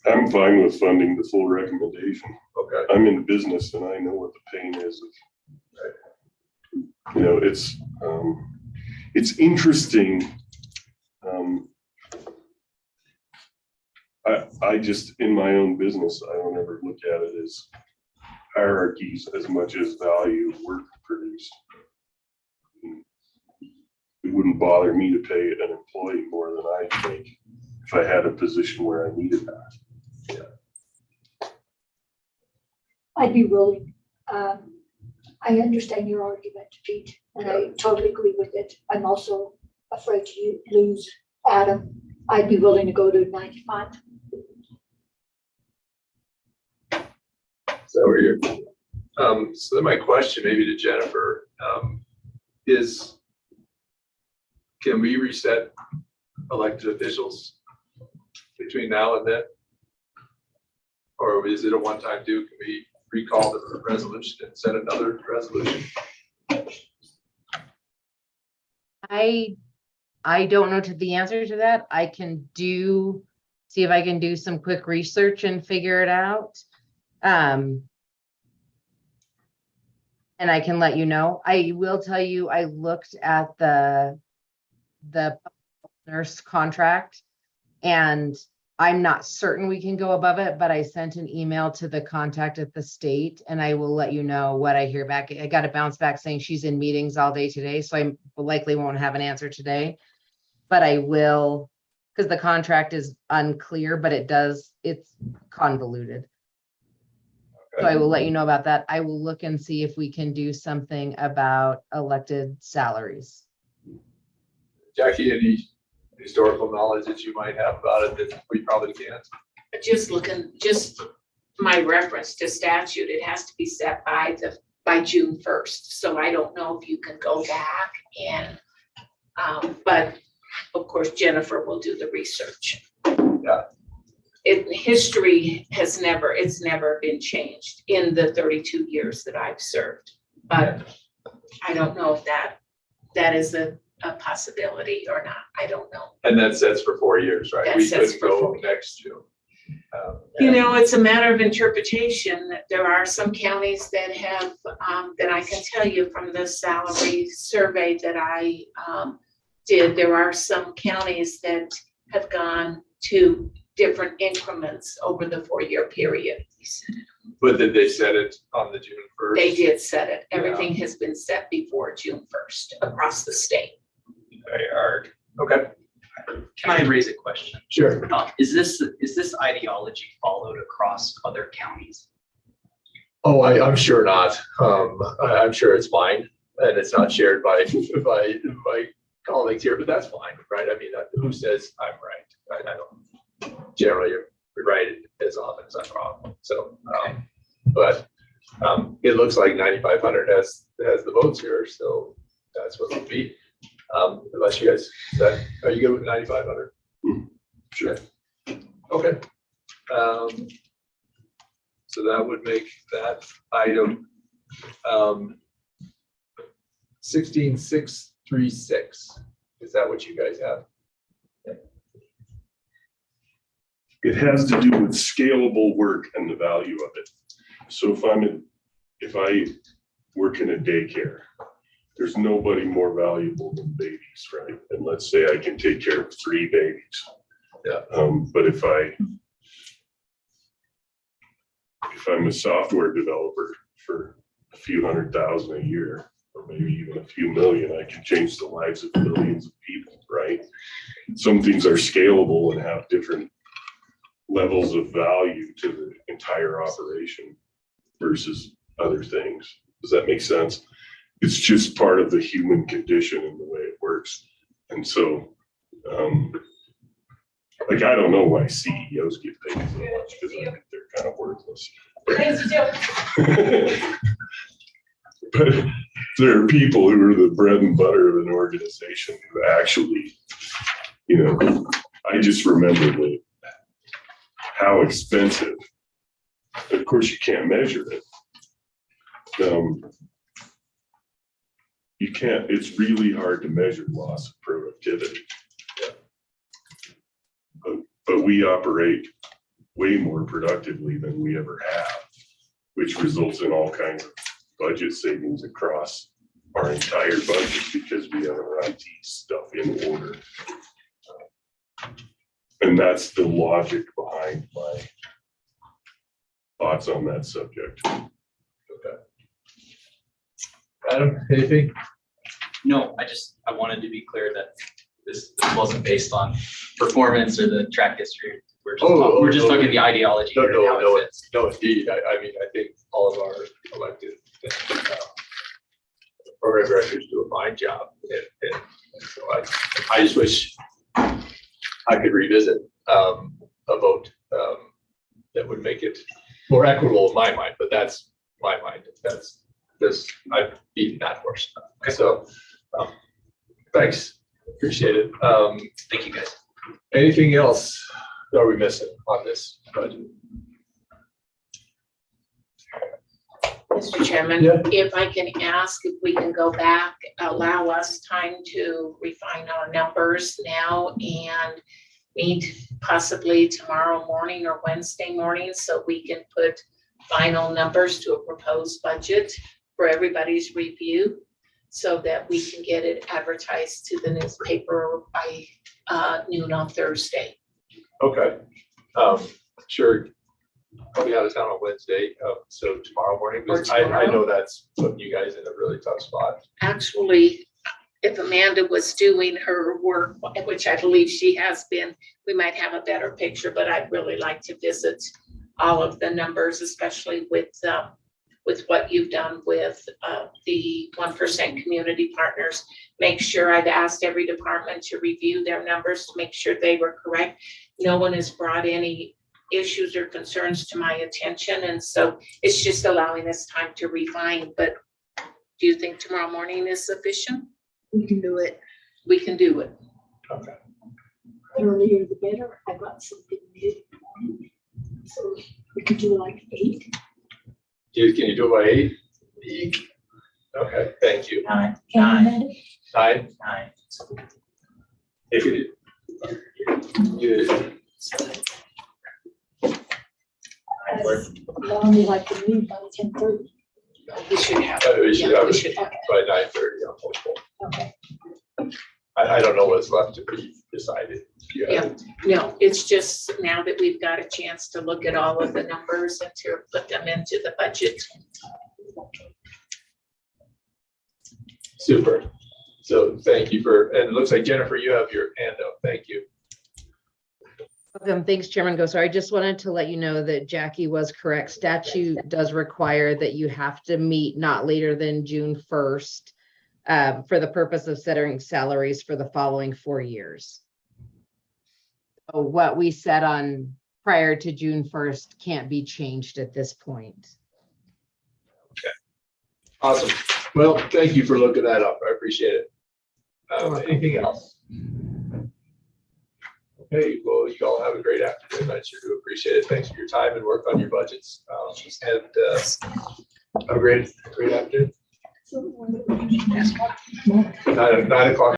I'm fine with funding the full recommendation. Okay. I'm in business and I know what the pain is of, you know, it's interesting. I just, in my own business, I don't ever look at it as hierarchies as much as value of work produced. It wouldn't bother me to pay an employee more than I make if I had a position where I needed that. I'd be willing. I understand your argument, Pete, and I totally agree with it. I'm also afraid to lose Adam. I'd be willing to go to 95. So where you're, so then my question maybe to Jennifer, is, can we reset elected officials between now and then? Or is it a one-time do? Can we recall the resolution and set another resolution? I don't know the answer to that. I can see if I can do some quick research and figure it out. And I can let you know. I will tell you, I looked at the nurse contract and I'm not certain we can go above it, but I sent an email to the contact at the state and I will let you know what I hear back. I got a bounce back saying she's in meetings all day today, so I likely won't have an answer today, but I will, because the contract is unclear, but it's convoluted. So I will let you know about that. I will look and see if we can do something about elected salaries. Jackie, any historical knowledge that you might have about it that we probably can't? Just my reference to statute, it has to be set by June 1st. So I don't know if you can go back and, but of course, Jennifer will do the research. Yeah. History has never been changed in the 32 years that I've served. But I don't know if that is a possibility or not. I don't know. And that sets for 4 years, right? That We sets could for go 4 next June. You know, it's a matter of interpretation. There are some counties that have, that I can tell you from the salary survey that I did, there are some counties that have gone to different increments over the 4-year period. But did they set it on the June 1st? They did set it. Everything has been set before June 1st across the state. Very hard. Okay. Can I raise a question? Sure. Is this ideology followed across other counties? Oh, I'm sure not. I'm sure it's mine and it's not shared by my colleagues here, but that's fine, right? I mean, who says I'm right? I don't generally right as often as I'm wrong. So, but it looks like 9,500 has the votes here, so that's what it'll be. Unless you guys, are you good with 9,500? Sure. Okay. So that would make that item 16,636. Is that what you guys have? It has to do with scalable work and the value of it. So if I work in a daycare, there's nobody more valuable than babies, right? And let's say I can take care of 3 babies. Yeah. But if I'm a software developer for a few $100,000 a year, or maybe even a few million, I can change the lives of millions of people, right? Some things are scalable and have different levels of value to the entire operation versus other things. Does that make sense? It's just part of the human condition and the way it works. And so, like, I don't know why CEOs get paid so much because I think they're kind of worthless. But there are people who are the bread and butter of an organization who actually, you know, I just remember how expensive. Of course, you can't measure it. You can't, it's really hard to measure loss of productivity. But we operate way more productively than we ever have, which results in all kinds of budget savings across our entire budget because we have our IT stuff in order. And that's the logic behind my thoughts on that subject. Okay. Adam, anything? No, I wanted to be clear that this wasn't based on performance or the track history. we're just talking the ideology No, here and how no, it fits. no, indeed. I mean, I think all of our elected program directors do a fine job. And so I just wish I could revisit a vote that would make it more equitable in my mind, but that's my mind. That's this, I've beaten that horse. So, thanks, appreciate it. Thank you, guys. Anything else are we missing on this budget? Mr. Chairman, Yeah. if I can ask if we can go back, allow us time to refine our numbers now and meet possibly tomorrow morning or Wednesday morning so we can put final numbers to a proposed budget for everybody's review so that we can get it advertised to the newspaper by noon on Thursday. Okay, sure. I'll be out of town on Wednesday, so tomorrow morning, because I tomorrow? know that's putting you guys in a really tough spot. Actually, if Amanda was doing her work, which I believe she has been, we might have a better picture, but I'd really like to visit all of the numbers, especially with what you've done with the 1% community partners. Make sure I've asked every department to review their numbers to make sure they were correct. No one has brought any issues or concerns to my attention, and so it's just allowing us time to refine. But do you think tomorrow morning is sufficient? We can do it. We can do it. Okay. Earlier the better. I got something mid morning. So we could do like 8. Can you do it by 8? Okay, thank you. 9, Can 9, 9? 9. If you Laramie like to leave by 10:30. We should have. we should yeah, have we it should have. by 9:30, I'm hopeful. Okay. I don't know what's left to be decided. Yeah. No, it's just now that we've got a chance to look at all of the numbers and to put them into the budget. Super. So thank you and it looks like Jennifer, you have your hand up. Thank you. Welcome. Thanks, Chairman Gosar. I just wanted to let you know that Jackie was correct. Statute does require that you have to meet not later than June 1st for the purpose of setting salaries for the following 4 years. So what we set on prior to June 1st can't be changed at this point. Awesome. Well, thank you for looking that up. I appreciate it. welcome. Anything else? Okay, well, you all have a great afternoon. I sure do appreciate it. Thanks for your time and work on your budgets. And have a great afternoon. 9 o'clock.